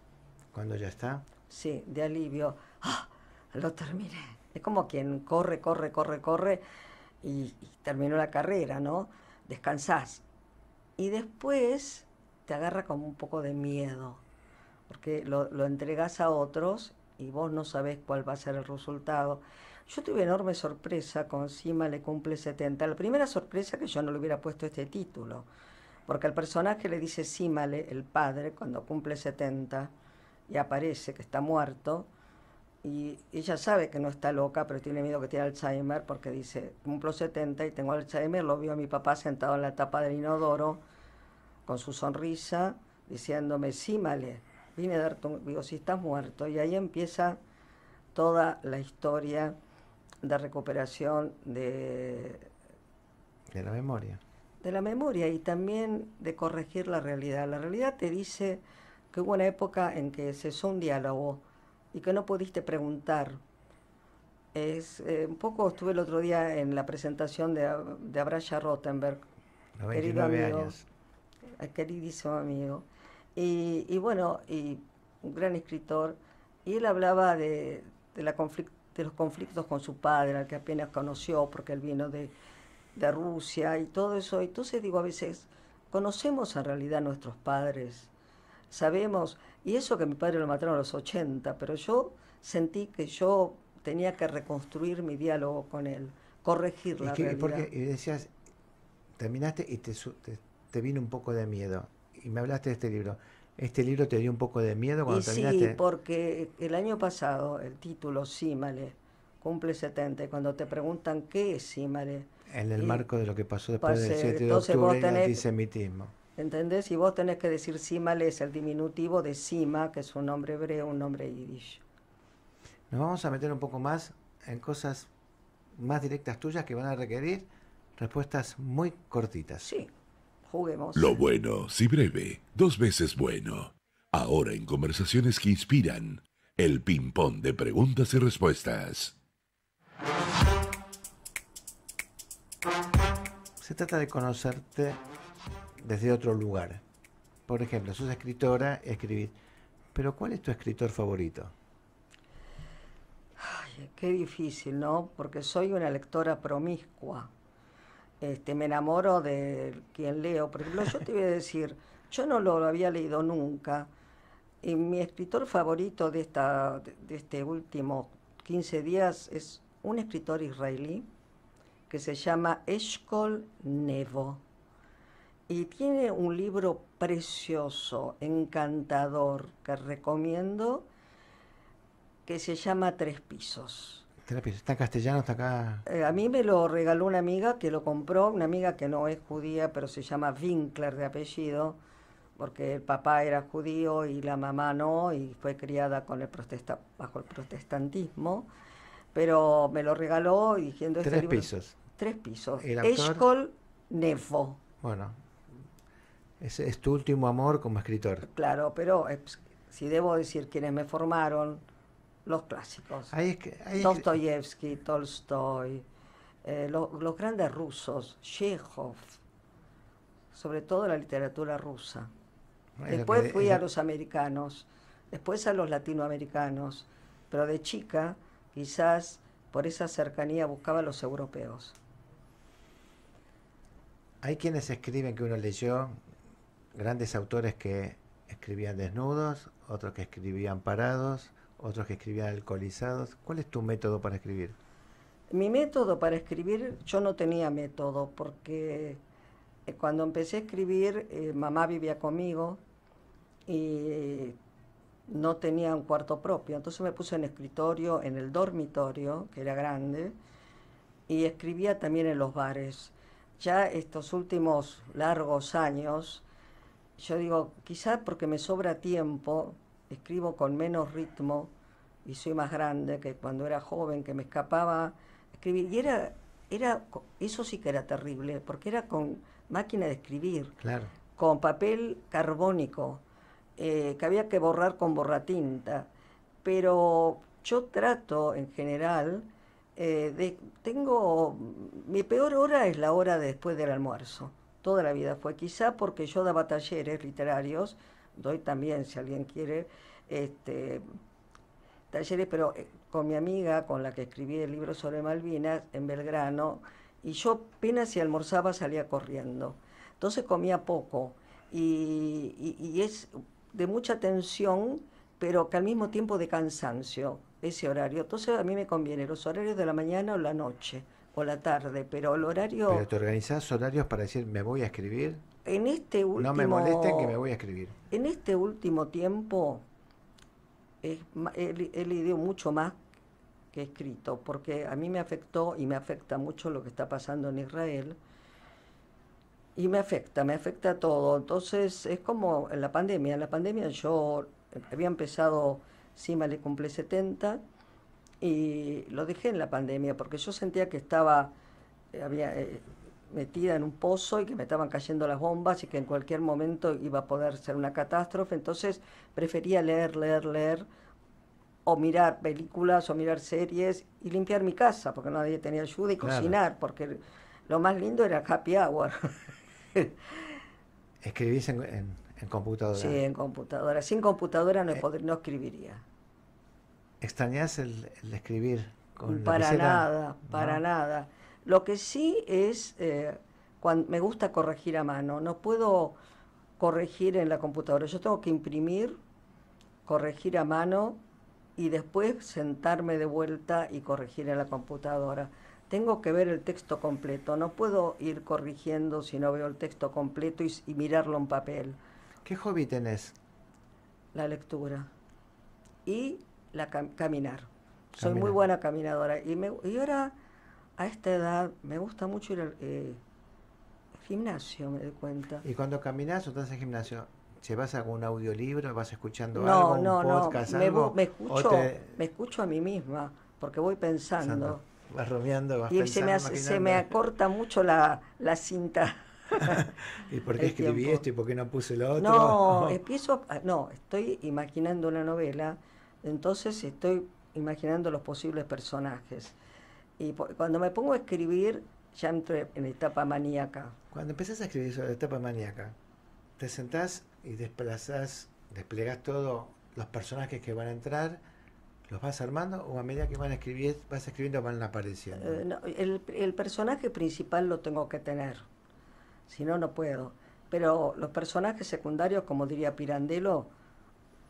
¿Cuándo ya está? Sí, de alivio. ¡Ah! Lo terminé. Es como quien corre y terminó la carrera, ¿no? Descansás. Y después te agarra como un poco de miedo, porque lo entregás a otros y vos no sabés cuál va a ser el resultado. Yo tuve enorme sorpresa con Símale cumple 70. La primera sorpresa que yo no le hubiera puesto este título, porque al personaje le dice Símale, el padre, cuando cumple 70 y aparece que está muerto, y ella sabe que no está loca, pero tiene miedo que tiene Alzheimer, porque dice, cumplo 70 y tengo Alzheimer. Lo vio a mi papá sentado en la tapa del inodoro, con su sonrisa, diciéndome, Símale, vine a darte digo, si estás muerto. Y ahí empieza toda la historia de recuperación de la memoria. De la memoria, y también de corregir la realidad. La realidad te dice que hubo una época en que cesó un diálogo y que no pudiste preguntar. Un poco estuve el otro día en la presentación de Abraya Rottenberg, 29 años. Queridísimo amigo. Y bueno, y un gran escritor, y él hablaba de los conflictos con su padre, al que apenas conoció porque él vino de Rusia y todo eso. Entonces digo, a veces conocemos en realidad a nuestros padres, sabemos, y eso que mi padre lo mataron a los 80, pero yo sentí que yo tenía que reconstruir mi diálogo con él, corregir la realidad. Porque decías, terminaste y te vino un poco de miedo, y me hablaste de este libro. ¿Este libro te dio un poco de miedo cuando terminaste? Sí, porque el año pasado el título Símale cumple 70, y cuando te preguntan qué es Símale, en el marco de lo que pasó después del 7 de octubre, el antisemitismo. ¿Entendés? Y vos tenés que decir Símale es el diminutivo de Sima, que es un nombre hebreo, un nombre yiddish. Nos vamos a meter un poco más en cosas más directas tuyas que van a requerir respuestas muy cortitas. Sí, juguemos. Lo bueno, si breve, 2 veces bueno. Ahora en Conversaciones que Inspiran, el ping-pong de preguntas y respuestas. Se trata de conocerte desde otro lugar. Por ejemplo, sos escritora, escribís. Pero ¿cuál es tu escritor favorito? Ay, qué difícil, ¿no? Porque soy una lectora promiscua. Me enamoro de quien leo. Por ejemplo, yo te voy a decir, yo no lo había leído nunca. Y mi escritor favorito de este último 15 días es un escritor israelí que se llama Eshkol Nevo. Y tiene un libro precioso, encantador, que recomiendo, que se llama Tres Pisos. ¿Está en castellano? ¿Está acá? A mí me lo regaló una amiga que lo compró, una amiga que no es judía, pero se llama Winkler de apellido, porque el papá era judío y la mamá no, y fue criada con bajo el protestantismo, pero me lo regaló diciendo... Tres pisos. Tres Pisos. ¿El autor? Eshkol Nevo. Bueno, ese es tu último amor como escritor. Claro, pero si debo decir quienes me formaron, los clásicos. Dostoyevsky, Tolstoy, los grandes rusos, Chekhov, sobre todo la literatura rusa. Después fui a los americanos, después a los latinoamericanos, pero de chica, quizás por esa cercanía buscaba a los europeos. Hay quienes escriben que uno leyó, grandes autores que escribían desnudos, otros que escribían parados, otros que escribían alcoholizados. ¿Cuál es tu método para escribir? Mi método para escribir, yo no tenía método, porque cuando empecé a escribir, mamá vivía conmigo y no tenía un cuarto propio. Entonces me puse en escritorio, en el dormitorio, que era grande, y escribía también en los bares. Ya estos últimos largos años, yo digo, quizás porque me sobra tiempo, escribo con menos ritmo y soy más grande que cuando era joven, que me escapaba a escribir. Y eso sí que era terrible, porque era con máquina de escribir, claro, con papel carbónico, que había que borrar con borratinta. Pero yo trato en general, mi peor hora es la hora después del almuerzo. Toda la vida fue, quizá porque yo daba talleres literarios, doy también si alguien quiere, talleres, pero con mi amiga con la que escribí el libro sobre Malvinas en Belgrano, y yo apenas si almorzaba salía corriendo. Entonces comía poco y es de mucha tensión, pero que al mismo tiempo de cansancio, ese horario. Entonces a mí me conviene los horarios de la mañana o la noche o la tarde, pero el horario... ¿Pero te organizás horarios para decir me voy a escribir? En este último... No me molesten que me voy a escribir. En este último tiempo he leído mucho más que he escrito, porque a mí me afectó y me afecta mucho lo que está pasando en Israel, y me afecta todo. Entonces es como en la pandemia yo había empezado, Sima le cumple 70, y lo dejé en la pandemia, porque yo sentía que estaba metida en un pozo y que me estaban cayendo las bombas y que en cualquier momento iba a poder ser una catástrofe. Entonces prefería leer, o mirar películas, o mirar series, y limpiar mi casa, porque nadie tenía ayuda, y claro, cocinar, porque lo más lindo era happy hour. ¿Escribís en computadora? Sí, en computadora. Sin computadora no escribiría. ¿Extrañás el escribir con para lapicera? Para nada. Lo que sí es, cuando me gusta corregir a mano. No puedo corregir en la computadora. Yo tengo que imprimir, corregir a mano y después sentarme de vuelta y corregir en la computadora. Tengo que ver el texto completo. No puedo ir corrigiendo si no veo el texto completo y mirarlo en papel. ¿Qué hobby tenés? La lectura y caminar. Soy muy buena caminadora. Y ahora, a esta edad, me gusta mucho ir al gimnasio, me doy cuenta. ¿Y cuando caminás o estás en gimnasio, llevas algún audiolibro, vas escuchando algo, un podcast, algo? Me escucho a mí misma, porque voy pensando. Vas rumiando, vas y pensando, se me acorta mucho la cinta. ¿Y por qué escribí esto y por qué no puse lo otro? No, estoy imaginando una novela, entonces estoy imaginando los posibles personajes. Y cuando me pongo a escribir, ya entré en la etapa maníaca. Cuando empezás a escribir sobre la etapa maníaca, te sentás y desplegás todos los personajes que van a entrar, ¿los vas armando o a medida que vas escribiendo van apareciendo? No, el personaje principal lo tengo que tener, si no, no puedo. Pero los personajes secundarios, como diría Pirandello,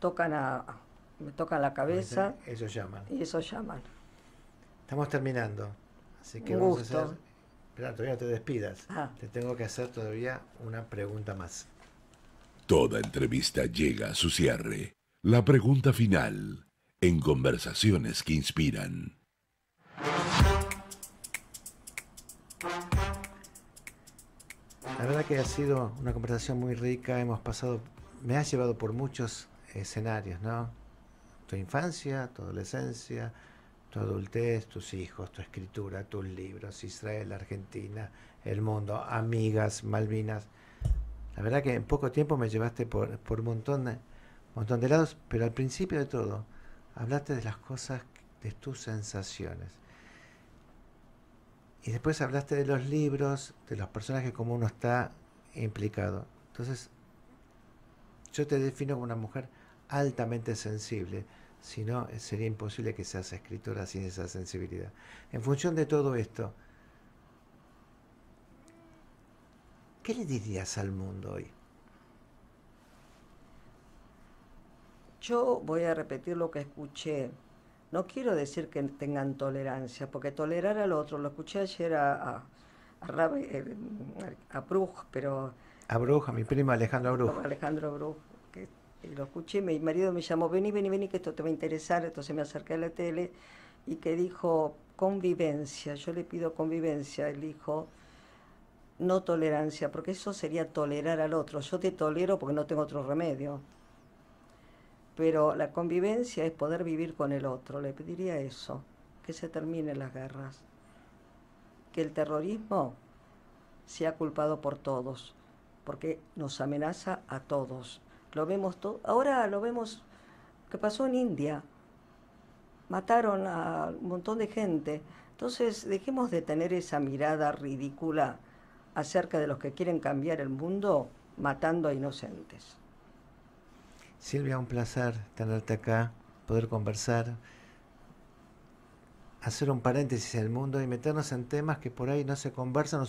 me tocan la cabeza. Ellos llaman. Y eso llaman. Estamos terminando, así que Un vamos gusto. a hacer Espera, todavía no te despidas. Ah. Te tengo que hacer todavía una pregunta más. Toda entrevista llega a su cierre. La pregunta final en Conversaciones que Inspiran. La verdad que ha sido una conversación muy rica. Me has llevado por muchos escenarios, ¿no? Tu infancia, tu adolescencia, tu adultez, tus hijos, tu escritura, tus libros, Israel, Argentina, el mundo, amigas, Malvinas. La verdad que en poco tiempo me llevaste por un montón de lados, pero al principio de todo, hablaste de las cosas, de tus sensaciones. Y después hablaste de los libros, de los personajes como uno está implicado. Entonces, yo te defino como una mujer altamente sensible. Si no, sería imposible que seas escritora sin esa sensibilidad. En función de todo esto, ¿qué le dirías al mundo hoy? Yo voy a repetir lo que escuché. No quiero decir que tengan tolerancia, porque tolerar al otro, lo escuché ayer a Bruch, pero... A Bruch, a mi primo Alejandro Bruch. Alejandro Bruch, y lo escuché, mi marido me llamó, vení, que esto te va a interesar, entonces me acerqué a la tele, y que dijo convivencia, yo le pido convivencia, él dijo no tolerancia, porque eso sería tolerar al otro, yo te tolero porque no tengo otro remedio. Pero la convivencia es poder vivir con el otro. Le pediría eso, que se terminen las guerras. Que el terrorismo sea culpado por todos, porque nos amenaza a todos. Lo vemos todo. Ahora lo vemos que pasó en India. Mataron a un montón de gente. Entonces dejemos de tener esa mirada ridícula acerca de los que quieren cambiar el mundo matando a inocentes. Silvia, un placer tenerte acá, poder conversar, hacer un paréntesis en el mundo y meternos en temas que por ahí no se conversan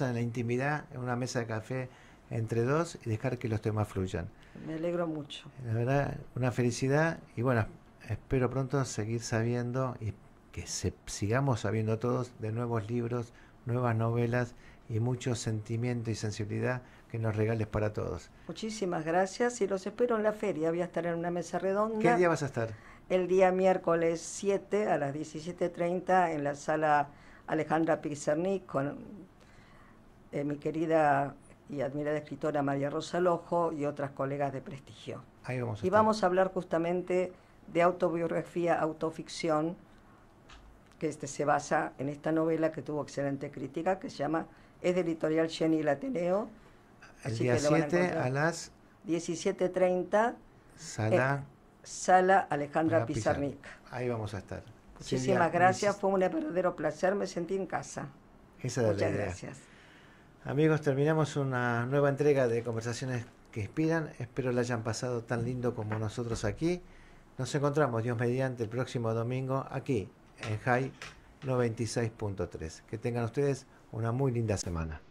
en la intimidad, en una mesa de café entre dos y dejar que los temas fluyan. Me alegro mucho. La verdad, una felicidad y bueno, espero pronto seguir sabiendo y que sigamos sabiendo todos de nuevos libros, nuevas novelas y mucho sentimiento y sensibilidad que nos regales para todos. Muchísimas gracias y los espero en la feria. Voy a estar en una mesa redonda. ¿Qué día vas a estar? El día miércoles 7 a las 17:30 en la sala Alejandra Pizarnik con mi querida y admirada escritora María Rosa Lojo y otras colegas de prestigio. Ahí vamos a y estar. Vamos a hablar justamente de autobiografía, autoficción, que se basa en esta novela que tuvo excelente crítica, que se llama, es de editorial Jenny el Ateneo. El día 7 a las 17:30 sala Alejandra Pizarnik. Ahí vamos a estar. Muchísimas Silvia, gracias, fue un verdadero placer, me sentí en casa. Esa es Muchas la idea. gracias. Amigos, terminamos una nueva entrega de Conversaciones que Inspiran. Espero la hayan pasado tan lindo como nosotros aquí. Nos encontramos, Dios mediante, el próximo domingo aquí en High 96.3. Que tengan ustedes una muy linda semana.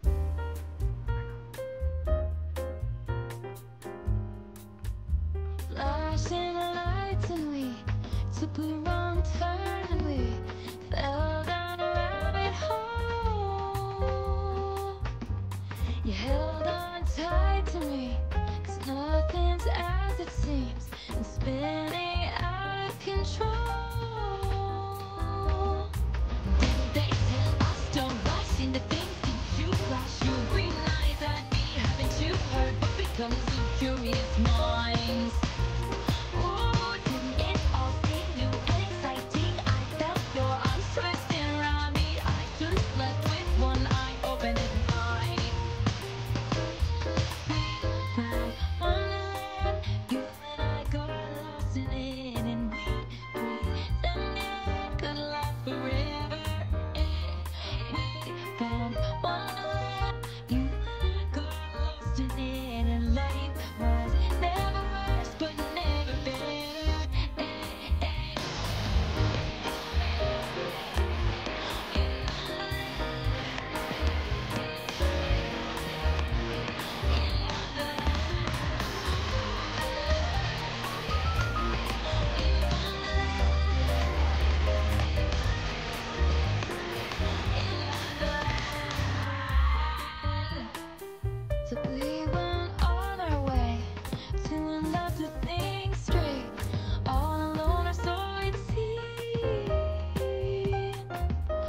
You held on tight to me, 'cause nothing's as it seems, and spinning out of control. Didn't they tell us don't rush into things, didn't you rush? You realize I'd be having to hurt, but becomes of curious minds. Ooh, didn't it all seem new and exciting? I felt your arms twisting around me, I just left with one eye open and wide. Wonderland, you and I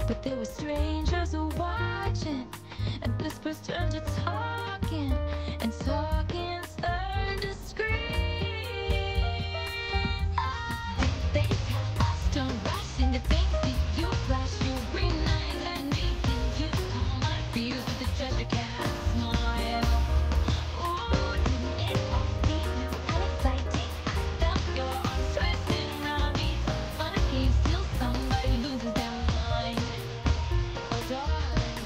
But there were strangers watching, and whispers turned to talking, and talking turned to scream. They got lost on rushing the things that you flash, you green light and me, and you call my views with the treasure cast smile. Ooh, didn't it all seem new and exciting? I felt your arms twisting around me. Fun game till somebody loses their mind. Oh, darling,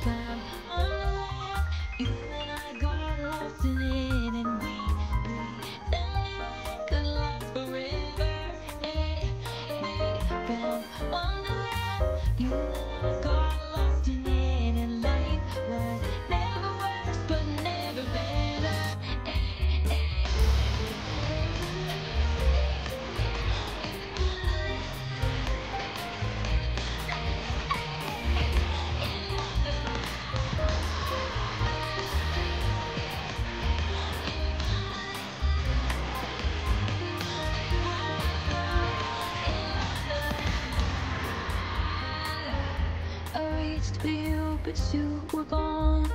climb on the land. You and I got lost in it, and we then could last forever. Hey, hey, found Wonderland. You and I got lost in it, and life was never worse, but never better. Hey, hey. I reached for you, but you were gone.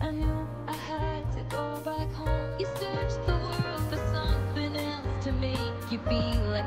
I knew I had to go back home. You searched the world for something else to make you feel like